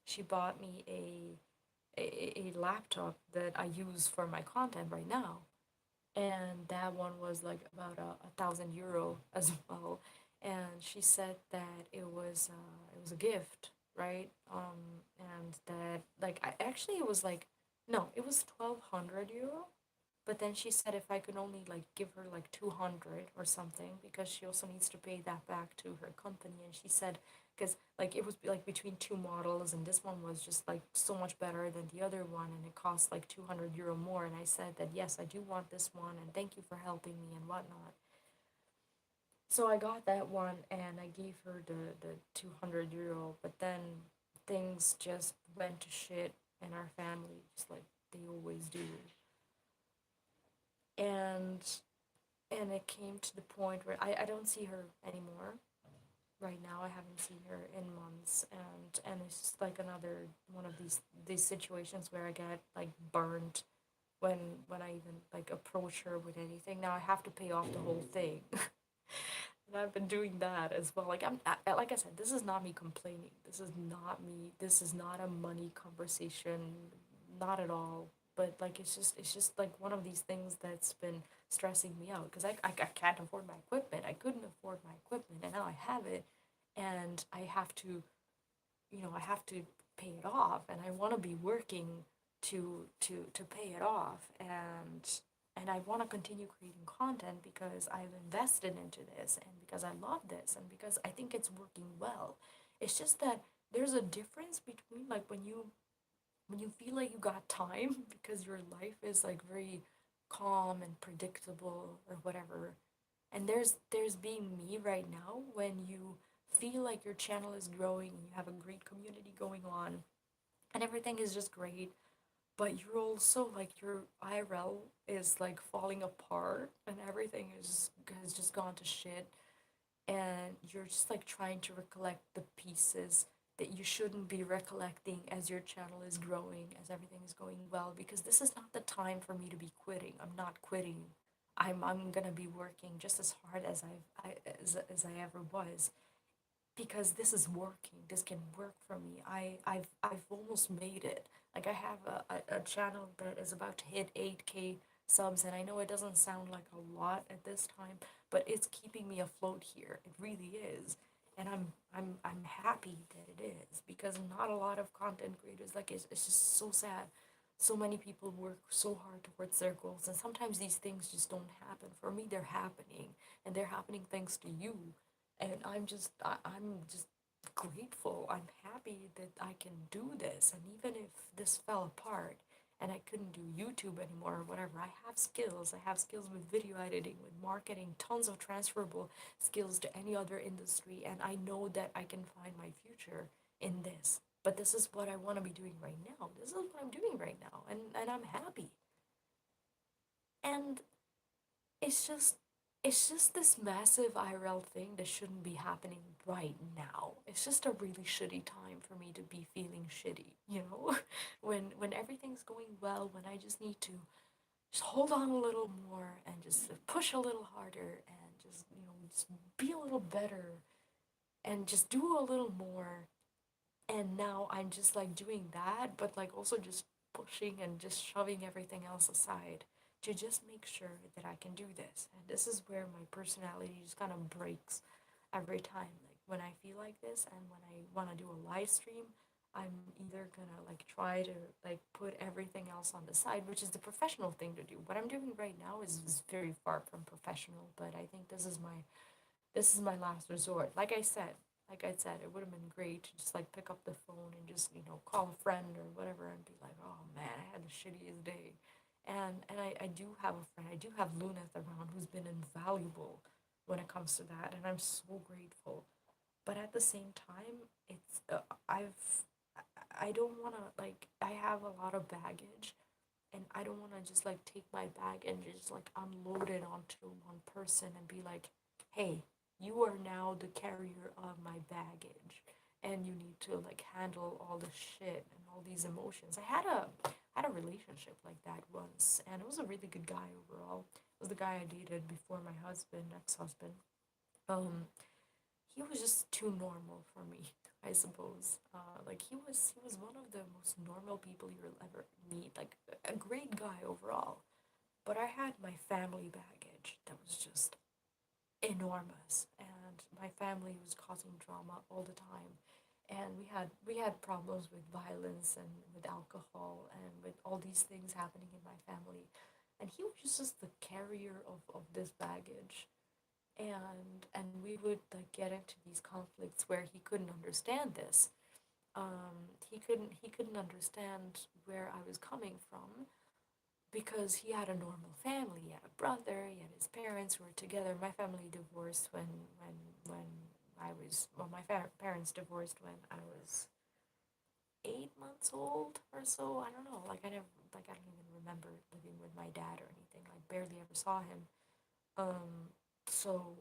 she bought me a laptop that I use for my content right now, and that one was like about 1,000 euro as well. And she said that it was a gift, right? And that like I actually it was like no, it was 1,200 euro. But then she said if I could only like give her like 200 or something because she also needs to pay that back to her company. And she said because like it was like between two models and this one was just like so much better than the other one and it cost like 200 euro more. And I said that yes, I do want this one and thank you for helping me and whatnot. So I got that one and I gave her the 200 euro. But then things just went to shit in our family, just like they always do. And it came to the point where I don't see her anymore. Right now I haven't seen her in months, and it's just like another one of these situations where I get like burned when I even like approach her with anything. Now I have to pay off the whole thing. And I've been doing that as well. Like like I said, this is not me complaining. This is not me. This is not a money conversation, not at all. But like it's just like one of these things that's been stressing me out because I can't afford my equipment. I couldn't afford my equipment, and now I have it, and I have to I have to pay it off, and I want to be working to pay it off, and I want to continue creating content because I've invested into this and because I love this and because I think it's working well. It's just that there's a difference between like when you feel like you got time because your life is like very calm and predictable or whatever, and there's being me right now when you feel like your channel is growing and you have a great community going on and everything is just great, but you're also like your IRL is like falling apart and everything is has just gone to shit. and you're just like trying to recollect the pieces that you shouldn't be recollecting as your channel is growing, as everything is going well, because this is not the time for me to be quitting. I'm not quitting. I'm gonna be working just as hard as as I ever was, because this is working. This can work for me. I've almost made it. Like I have a channel that is about to hit 8K subs, and I know it doesn't sound like a lot at this time, but it's keeping me afloat here. It really is. And I'm happy that it is, because not a lot of content creators, like it's just so sad. So many people work so hard towards their goals, and sometimes these things just don't happen. For me, they're happening, and they're happening thanks to you. And I'm just grateful. I'm happy that I can do this. And even if this fell apart and I couldn't do YouTube anymore or whatever, I have skills. I have skills with video editing, with marketing, tons of transferable skills to any other industry. And I know that I can find my future in this. But this is what I want to be doing right now. This is what I'm doing right now. And I'm happy. And it's just it's just this massive IRL thing that shouldn't be happening right now. It's just a really shitty time for me to be feeling shitty, you know? When everything's going well, when I just need to just hold on a little more and just push a little harder and just, just be a little better and just do a little more. And now I'm just like doing that, but like also just pushing and just shoving everything else aside to just make sure that I can do this. And this is where my personality just kind of breaks every time. Like when I feel like this and when I want to do a live stream, I'm either gonna like try to like put everything else on the side, which is the professional thing to do. What I'm doing right now is very far from professional, but I think this is my last resort. Like I said, it would have been great to just like pick up the phone and just call a friend or whatever and be like, oh man, I had the shittiest day. And I do have a friend. I do have Luneth around who's been invaluable when it comes to that, and I'm so grateful. But at the same time, I don't want to like I have a lot of baggage, and I don't want to just like take my bag and just like unload it onto one person and be like, hey, you are now the carrier of my baggage, and you need to like handle all the shit and all these emotions. I had a relationship like that once, and it was a really good guy overall. It was the guy I dated before my husband, ex-husband. Um, he was just too normal for me, I suppose. Like he was one of the most normal people you'll ever meet. Like a great guy overall. But I had my family baggage that was just enormous, and my family was causing drama all the time. And we had problems with violence and with alcohol and with all these things happening in my family. And he was just the carrier of this baggage, and we would like get into these conflicts where he couldn't understand this. He couldn't understand where I was coming from, because he had a normal family. He had a brother, he had his parents who were together. My family divorced when I was well, my parents divorced when I was 8 months old or so. I don't know. I don't even remember living with my dad or anything. I barely ever saw him. Um, so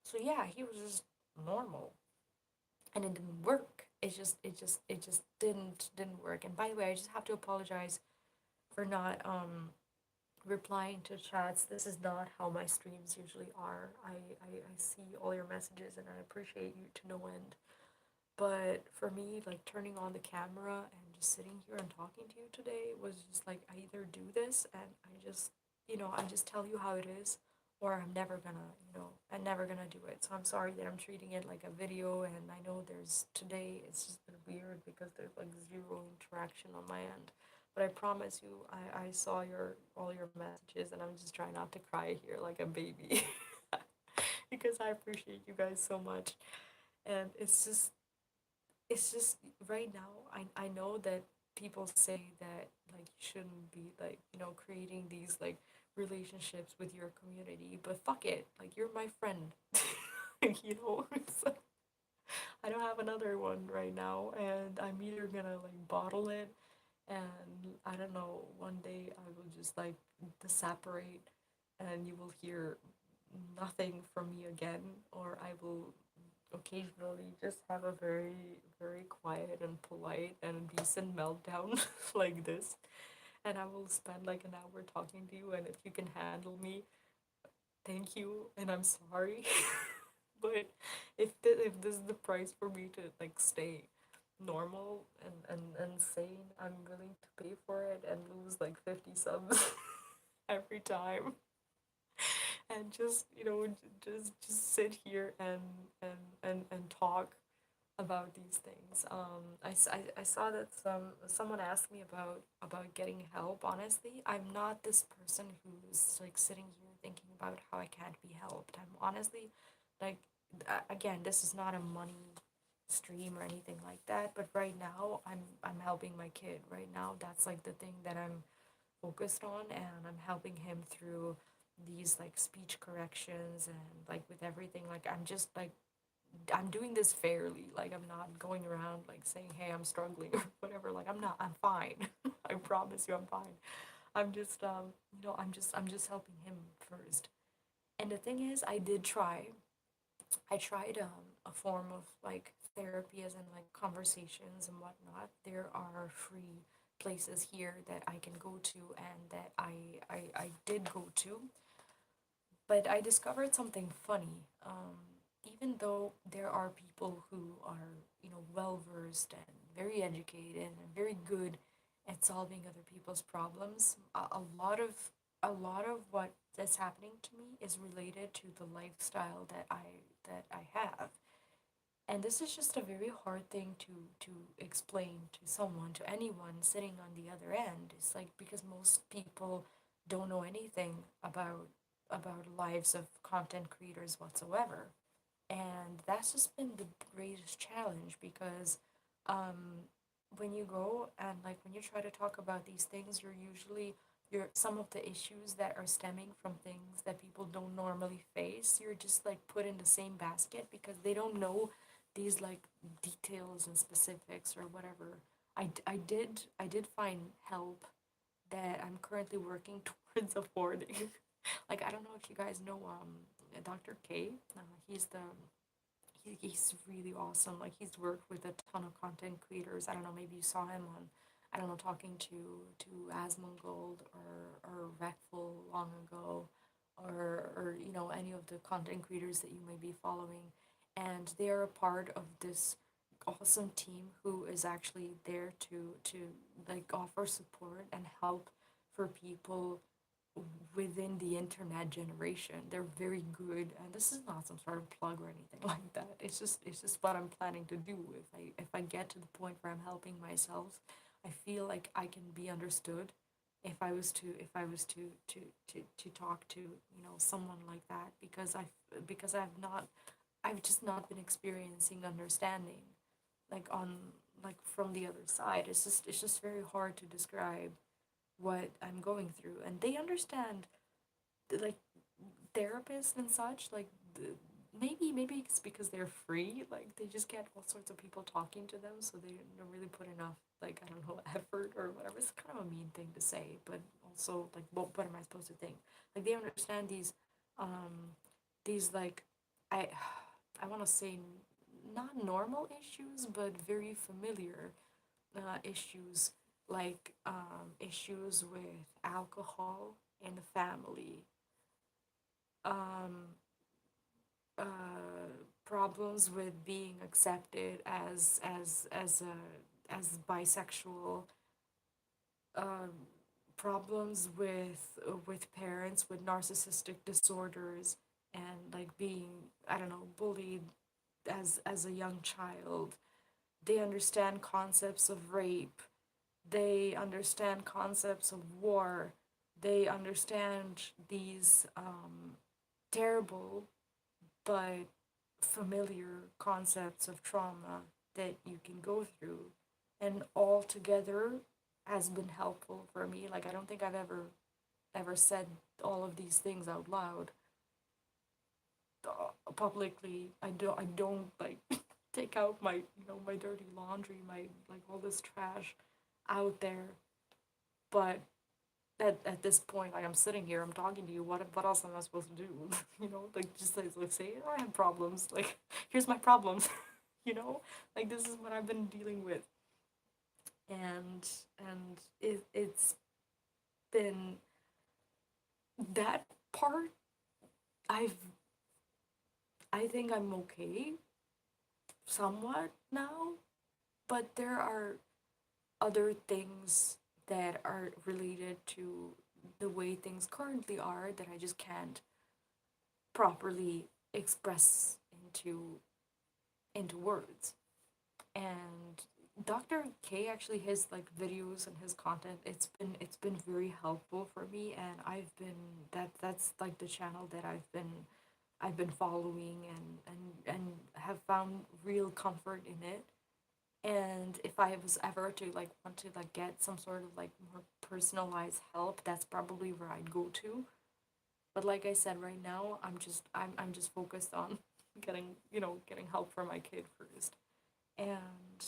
so yeah, he was just normal, and it didn't work. It just didn't work. And by the way, I just have to apologize for not replying to chats. This is not how my streams usually are. I see all your messages and I appreciate you to no end. But for me, like turning on the camera and just sitting here and talking to you today was just like I either do this and I just tell you how it is, or I'm never gonna do it. So I'm sorry that I'm treating it like a video, and I know there's today it's just been weird because there's like zero interaction on my end. But I promise you, I saw all your messages, and I'm just trying not to cry here like a baby because I appreciate you guys so much. And it's just right now I know that people say that like you shouldn't be like creating these like relationships with your community, but fuck it, like you're my friend. It's like, I don't have another one right now, and I'm either gonna like bottle it, and I don't know, one day I will just like separate, and you will hear nothing from me again, or I will occasionally just have a very quiet and polite and decent meltdown like this. And I will spend like an hour talking to you, and if you can handle me, thank you, and I'm sorry. But if this is the price for me to like stay normal and sane, I'm willing to pay for it and lose like 50 subs every time, and just just sit here and talk about these things. I saw that someone asked me about getting help. Honestly, I'm not this person who's like sitting here thinking about how I can't be helped. I'm honestly like, again, this is not a money stream or anything like that, but right now I'm helping my kid. Right now that's like the thing that I'm focused on, and I'm helping him through these like speech corrections, and like with everything, like I'm just like I'm doing this fairly. Like I'm not going around like saying, "Hey, I'm struggling" or whatever. Like I'm not. I'm fine. I promise you, I'm fine. I'm just I'm just helping him first. And the thing is, I did try. I tried a form of like therapy, as in like conversations and whatnot. There are free places here that I can go to, and that I did go to, but I discovered something funny. Even though there are people who are, well versed and very educated and very good at solving other people's problems, a lot of what that's happening to me is related to the lifestyle that I have. And this is just a very hard thing to explain to someone, to anyone sitting on the other end. It's like, because most people don't know anything about lives of content creators whatsoever. And that's just been the greatest challenge, because um when you go and like when you try to talk about these things, you're some of the issues that are stemming from things that people don't normally face, you're just like put in the same basket because they don't know these like details and specifics or whatever. I did find help that I'm currently working towards affording. Like, I don't know if you guys know Dr. K. He's he's really awesome. Like, he's worked with a ton of content creators. I don't know, maybe you saw him on, I don't know, talking to Asmongold or Recful long ago, or any of the content creators that you may be following, and they are a part of this awesome team who is actually there to like offer support and help for people within the internet generation. They're very good, and this is not some sort of plug or anything like that. It's just what I'm planning to do. If I get to the point where I'm helping myself, I feel like I can be understood. If I was to talk to someone like that, because I've just not been experiencing understanding, like on like from the other side. It's just very hard to describe what I'm going through, and they understand, like, therapists and such, like, maybe it's because they're free, like they just get all sorts of people talking to them, so they don't really put enough, like, I don't know, effort or whatever. It's kind of a mean thing to say, but also, like, what am I supposed to think? Like, they understand these like, I I want to say, not normal issues, but very familiar issues, like issues with alcohol in the family, um, problems with being accepted as bisexual, um, problems with parents with narcissistic disorders, and like being, I don't know, bullied as a young child. They understand concepts of rape. They understand concepts of war. They understand these terrible but familiar concepts of trauma that you can go through. And all together has been helpful for me. Like, I don't think I've ever said all of these things out loud, publicly. I don't like take out my my dirty laundry, my like all this trash out there. But at this point, like I'm sitting here, I'm talking to you. What else am I supposed to do? Like just like say I have problems. Like here's my problems. Like this is what I've been dealing with, and it's been that part. I've I think I'm okay somewhat now, but there are other things that are related to the way things currently are that I just can't properly express into words. And Dr. K actually, his like videos and his content, it's been very helpful for me, and I've been that's like the channel that I've been following, and have found real comfort in it. And if I was ever to like want to like get some sort of like more personalized help, that's probably where I'd go to. But like I said, right now I'm just focused on getting help for my kid first. And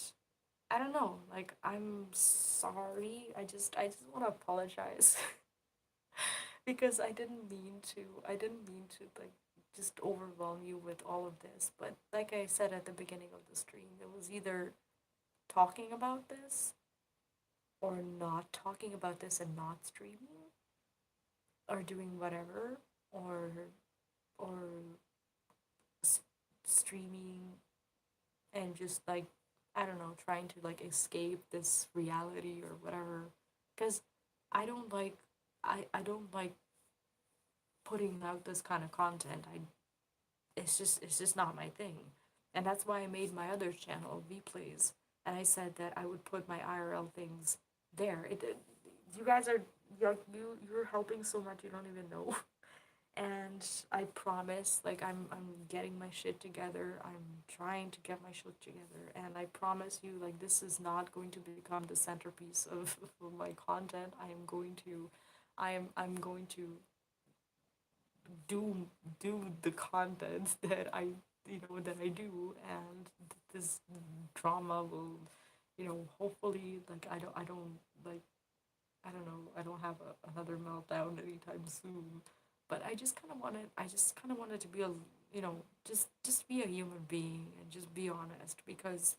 I don't know, like I'm sorry. I just want to apologize because I didn't mean to like just overwhelm you with all of this. But like I said at the beginning of the stream, it was either talking about this or not talking about this and not streaming or doing whatever, or or s- streaming and just like I don't know, trying to like escape this reality or whatever. Because I don't like I don't like putting out this kind of content. I it's just not my thing. And that's why I made my other channel, Vplays. And I said that I would put my IRL things there. You guys are you're helping so much you don't even know. And I promise, like I'm getting my shit together. I'm trying to get my shit together, and I promise you, like this is not going to become the centerpiece of my content. I'm going to do the content that I do, and this drama will, hopefully, like I don't know, I don't have another meltdown anytime soon. But I just kind of wanted to be just be a human being and just be honest, because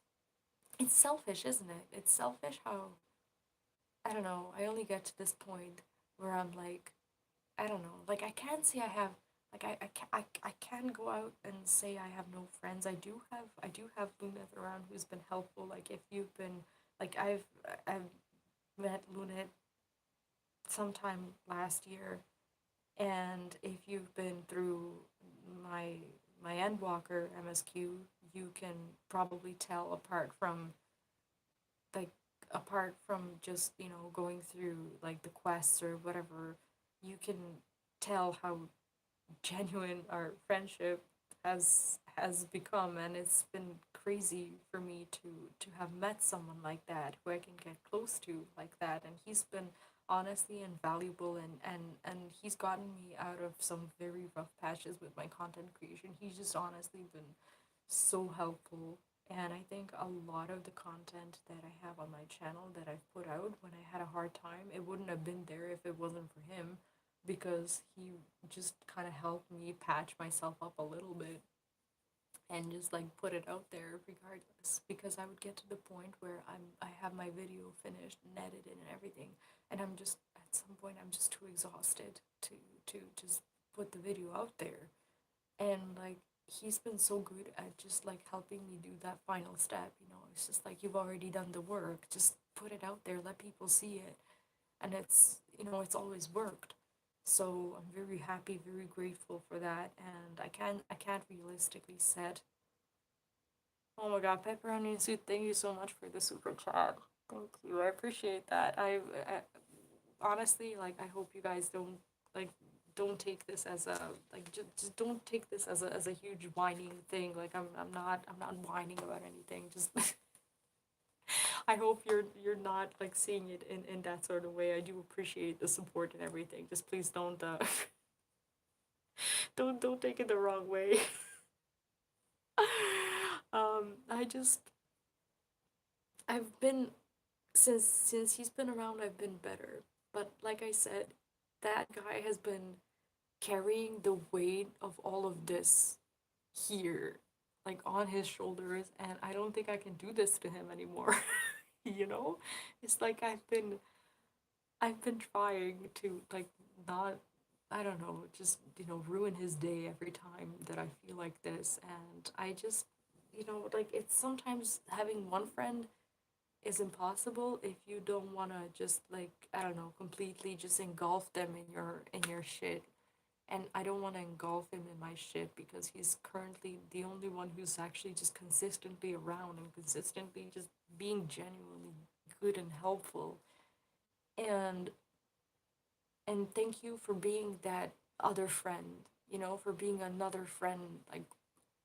it's selfish, isn't it? It's selfish how, I don't know, I only get to this point where I'm like, I don't know, like I can't say I have, like I can go out and say I have no friends. I do have Luneth around who's been helpful. Like if you've been, like I've met Luneth sometime last year, and if you've been through my my Endwalker MSQ, you can probably tell, like apart from just going through like the quests or whatever, you can tell how genuine our friendship has become. And it's been crazy for me to have met someone like that, who I can get close to like that. And he's been honestly invaluable, and he's gotten me out of some very rough patches with my content creation. He's just honestly been so helpful. And I think a lot of the content that I have on my channel that I've put out when I had a hard time, it wouldn't have been there if it wasn't for him, because he just kind of helped me patch myself up a little bit and just like put it out there regardless. Because I would get to the point where I have my video finished and edited and everything, and I'm just at some point I'm just too exhausted to just put the video out there. And like he's been so good at just like helping me do that final step. It's just like, you've already done the work, just put it out there, let people see it. And it's always worked. So I'm very happy, very grateful for that. And I can't realistically set. Oh my god, pepperoni soup, thank you so much for the super chat. Thank you, I appreciate that. I honestly, like, I hope you guys like don't take this as a, like, just don't take this as a huge whining thing. Like I'm not whining about anything. Just I hope you're not like seeing it in that sort of way. I do appreciate the support and everything. Just please don't don't take it the wrong way. I just I've been since he's been around, I've been better. But like I said, that guy has been carrying the weight of all of this here, like on his shoulders, and I don't think I can do this to him anymore. you know? It's like I've been trying to like not, I don't know, just ruin his day every time that I feel like this, and I just like it's sometimes having one friend is impossible if you don't want to just like I don't know completely just engulf them in your shit. And I don't want to engulf him in my shit because he's currently the only one who's actually just consistently around and consistently just being genuinely good and helpful. And thank you for being that other friend, for being another friend, like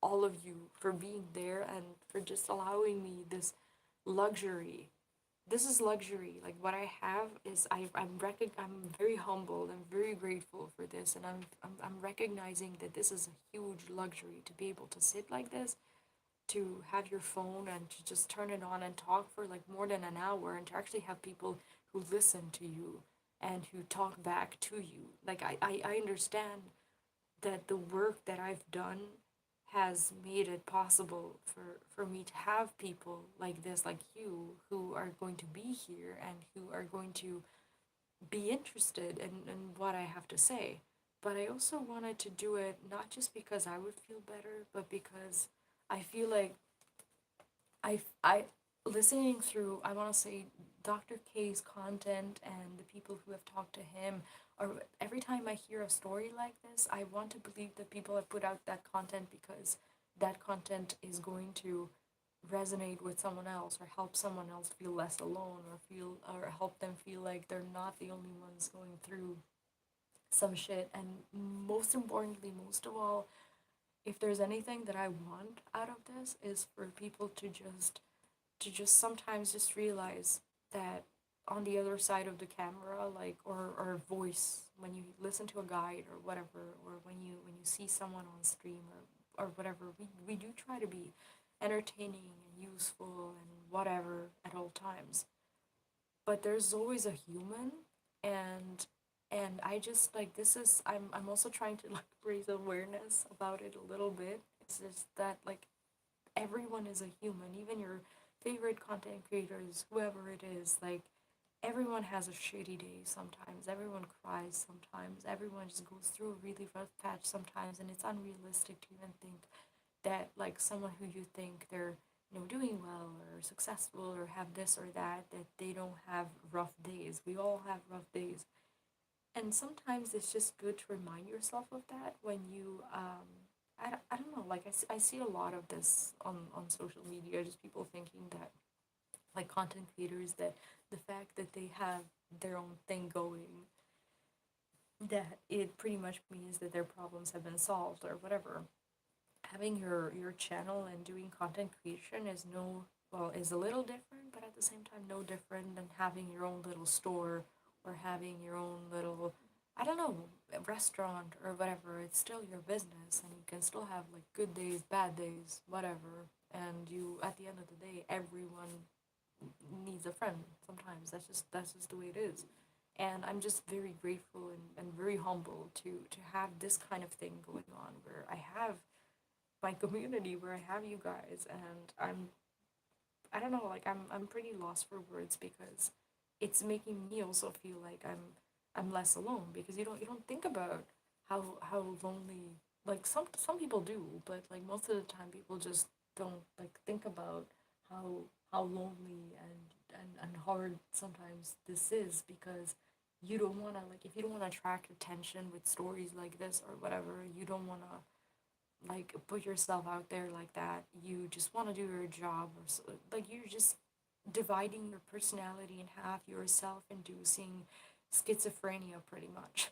all of you for being there and for just allowing me this luxury. This is luxury. Like what I have is I'm very humbled. I'm very grateful for this, and I'm recognizing that this is a huge luxury to be able to sit like this, to have your phone and to just turn it on and talk for like more than an hour, and to actually have people who listen to you and who talk back to you. Like I understand that the work that I've done has made it possible for me to have people like this, like you, who are going to be here and who are going to be interested in what I have to say. But I also wanted to do it not just because I would feel better, but because I feel like I listening through I want to say Dr. K's content and the people who have talked to him, or every time I hear a story like this, I want to believe that people have put out that content because that content is going to resonate with someone else or help someone else feel less alone or feel or help them feel like they're not the only ones going through some shit. And most importantly, most of all, if there's anything that I want out of this is for people to just sometimes just realize that on the other side of the camera, like or voice, when you listen to a guide or whatever, or when you see someone on stream or whatever, we do try to be entertaining and useful and whatever at all times, but there's always a human. And I just like this is I'm also trying to like raise awareness about it a little bit. It's just that like everyone is a human, even your favorite content creators, whoever it is, like everyone has a shitty day sometimes. Everyone cries sometimes. Everyone just goes through a really rough patch sometimes, and it's unrealistic to even think that like someone who you think they're doing well or successful or have this or that they don't have rough days. We all have rough days, and sometimes it's just good to remind yourself of that when you I don't know, like I see a lot of this on social media, just people thinking that like content creators, that the fact that they have their own thing going, that it pretty much means that their problems have been solved or whatever. Having your channel and doing content creation is no well is a little different, but at the same time no different than having your own little store or having your own little I don't know restaurant or whatever. It's still your business, and you can still have like good days, bad days, whatever. And you at the end of the day, everyone needs a friend sometimes. That's just the way it is. And I'm just very grateful and very humble to have this kind of thing going on where I have my community, where I have you guys, and I don't know, like I'm pretty lost for words because it's making me also feel like I'm less alone, because you don't think about how lonely, like some people do, but like most of the time people just don't like think about how lonely and hard sometimes this is, because you don't want to like if you don't want to attract attention with stories like this or whatever, you don't want to like put yourself out there like that. You just want to do your job, or so, like you're just dividing your personality in half, you're self-inducing schizophrenia pretty much.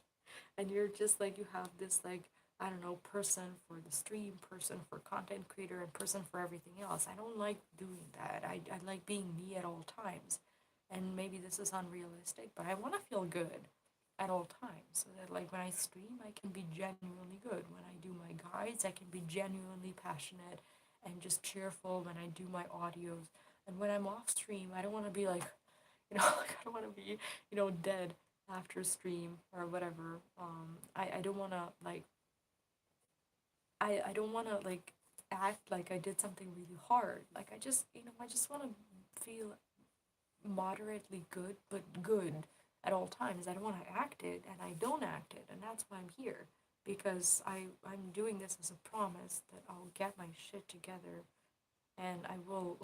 And you're just like you have this like I don't know, person for the stream, person for content creator, and person for everything else. I don't like doing that. I like being me at all times. And maybe this is unrealistic, but I want to feel good at all times, so that like when I stream I can be genuinely good. When I do my guides I can be genuinely passionate and just cheerful when I do my audios. And when I'm off stream I don't want to be like like I don't want to be dead. after stream or whatever. I don't want to like I don't want to like act like I did something really hard. Like I just, I just want to feel moderately good, but good at all times. I don't want to act it, and I don't act it, and that's why I'm here. Because I'm doing this as a promise that I'll get my shit together, and I will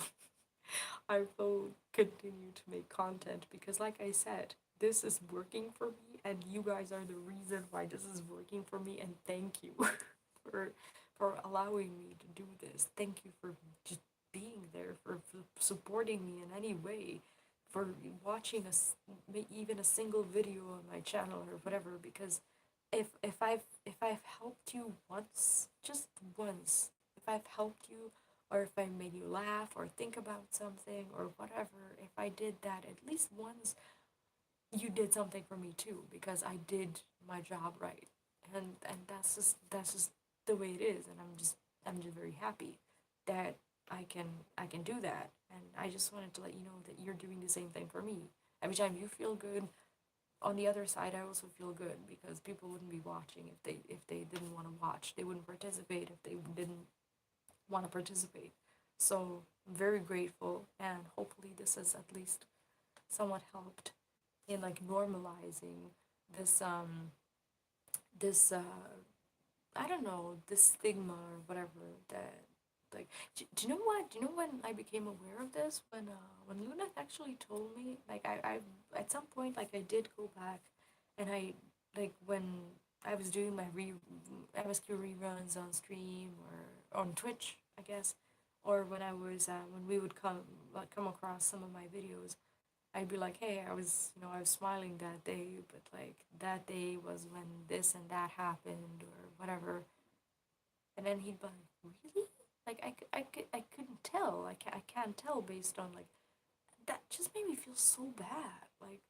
continue to make content because, like I said, this is working for me, and you guys are the reason why this is working for me. And thank you for for allowing me to do this. Thank you for just being there, for supporting me in any way, for watching even a single video on my channel or whatever. Because if I've helped you once, just once, if I've helped you or if I made you laugh or think about something or whatever, if I did that at least once, you did something for me too because I did my job right. And that's just the way it is, and I'm just very happy that I can do that. And I just wanted to let you know that you're doing the same thing for me. Every time you feel good, on the other side, I also feel good because people wouldn't be watching if they didn't want to watch. They wouldn't participate if they didn't want to participate. So I'm very grateful, and hopefully this has at least somewhat helped in like normalizing this this I don't know, this stigma or whatever that like do you know what? Do you know when I became aware of this? When Luna actually told me, like I at some point like I did go back and I like when I was doing my MSQ reruns on stream or on Twitch, I guess, or when I was when we would come across some of my videos, I'd be like, hey, I was smiling that day, but like that day was when this and that happened or whatever. And then he'd be like, really? Like I couldn't tell. I can't tell based on like that. Just made me feel so bad. Like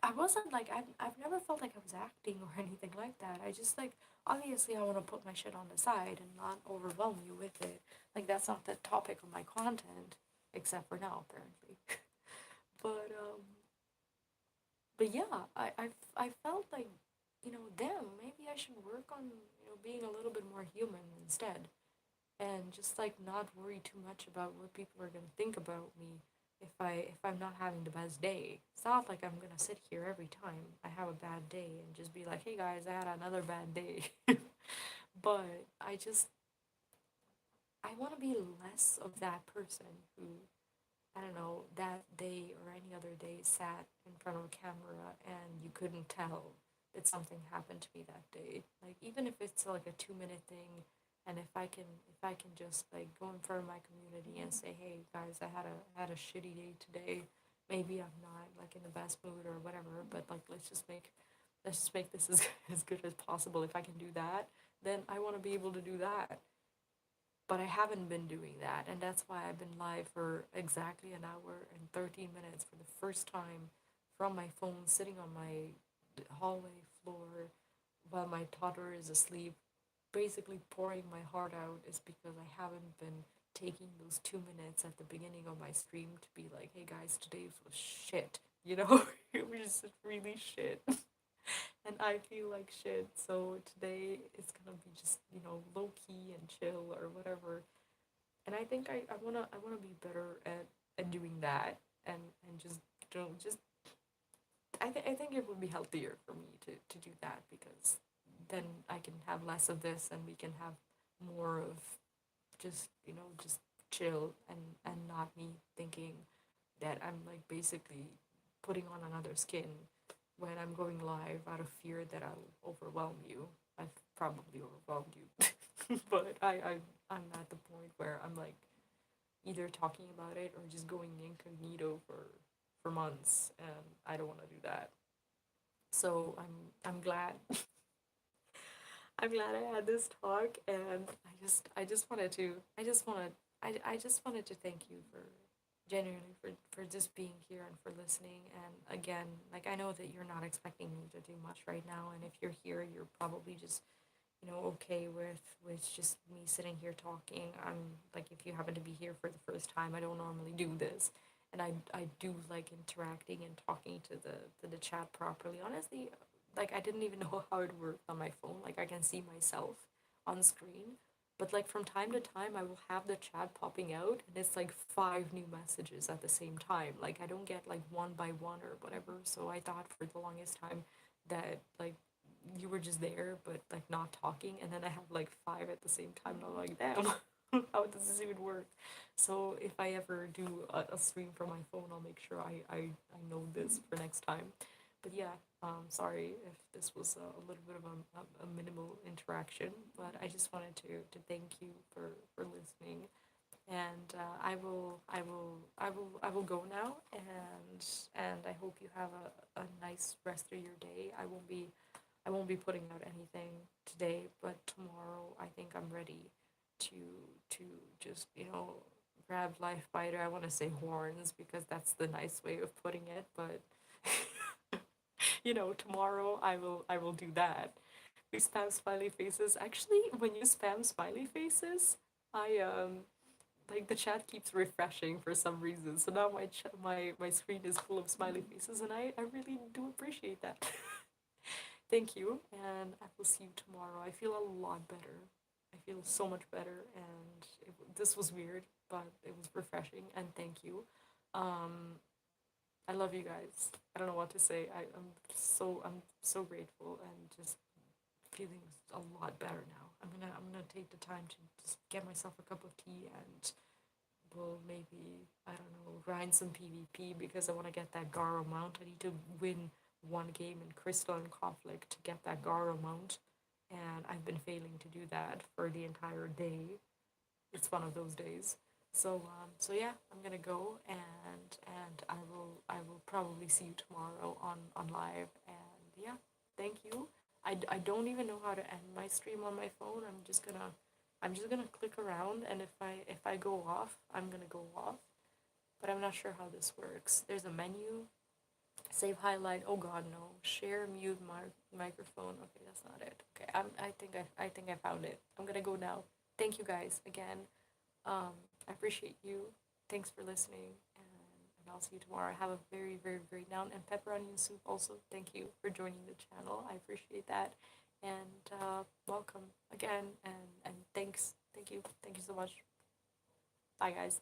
I wasn't like I've never felt like I was acting or anything like that. I just like obviously I want to put my shit on the side and not overwhelm you with it. Like that's not the topic of my content, except for now apparently. But yeah, I felt like, damn, maybe I should work on, being a little bit more human instead, and just like not worry too much about what people are gonna think about me if I'm not having the best day. It's not like I'm gonna sit here every time I have a bad day and just be like, hey guys, I had another bad day. But I want to be less of that person who, I don't know, that day or any other day sat in front of a camera and you couldn't tell that something happened to me that day. Like even if it's like a 2 minute thing, and if I can just like go in front of my community and say, hey guys, I had a shitty day today. Maybe I'm not like in the best mood or whatever, but like let's just make this as as good as possible. If I can do that, then I want to be able to do that. But I haven't been doing that, and that's why I've been live for exactly an hour and 13 minutes for the first time from my phone, sitting on my hallway floor while my toddler is asleep, basically pouring my heart out. Is because I haven't been taking those 2 minutes at the beginning of my stream to be like, hey guys, today was shit. It was just really shit. And I feel like shit. So today it's gonna be just, low key and chill or whatever. And I think I wanna be better at doing that, and just don't just I think it would be healthier for me to do that, because then I can have less of this and we can have more of just chill, and not me thinking that I'm like basically putting on another skin when I'm going live out of fear that I'll overwhelm you. I've probably overwhelmed you, but I'm at the point where I'm like either talking about it or just going incognito for months, and I don't want to do that. So I'm glad I'm glad I had this talk, and I just wanted to thank you for genuinely for just being here and for listening. And again, like I know that you're not expecting me to do much right now, and if you're here, you're probably just okay with just me sitting here talking. I'm like, if you happen to be here for the first time, I don't normally do this, and I do like interacting and talking to the chat properly. Honestly, like I didn't even know how it worked on my phone. Like I can see myself on screen, but like from time to time I will have the chat popping out and it's like five new messages at the same time. Like I don't get like one by one or whatever. So I thought for the longest time that like you were just there but like not talking, and then I have like five at the same time and I'm like, damn, how does this even work? So if I ever do a stream from my phone, I'll make sure I know this for next time. But yeah, sorry if this was a little bit of a minimal interaction, but I just wanted to thank you for listening. And I will go now, and I hope you have a nice rest of your day. I won't be putting out anything today, but tomorrow I think I'm ready to to just, grab life by their, I want to say horns because that's the nice way of putting it, but tomorrow I will do that. We spam smiley faces. Actually, when you spam smiley faces, I like the chat keeps refreshing for some reason. So now my screen is full of smiley faces, and I really do appreciate that. Thank you, and I will see you tomorrow. I feel a lot better. I feel so much better, and this was weird, but it was refreshing. And thank you. Um, I love you guys. I don't know what to say. I'm so grateful and just feeling a lot better now. I'm gonna take the time to just get myself a cup of tea, and we'll maybe, I don't know, grind some PvP because I want to get that Garo mount. I need to win one game in Crystal and Conflict to get that Garo mount, and I've been failing to do that for the entire day. It's one of those days. So yeah, I'm gonna go, and I will probably see you tomorrow on live. And yeah, thank you. I don't even know how to end my stream on my phone. I'm just gonna click around, and if I go off, I'm gonna go off. But I'm not sure how this works. There's a menu, save highlight. Oh God, no. Share mute microphone. Okay, that's not it. Okay, I think I found it. I'm gonna go now. Thank you guys again. I appreciate you. Thanks for listening, and I'll see you tomorrow. Have a very, very great night. And pepper onion soup also. Thank you for joining the channel. I appreciate that, and welcome again. And thanks. Thank you. Thank you so much. Bye, guys.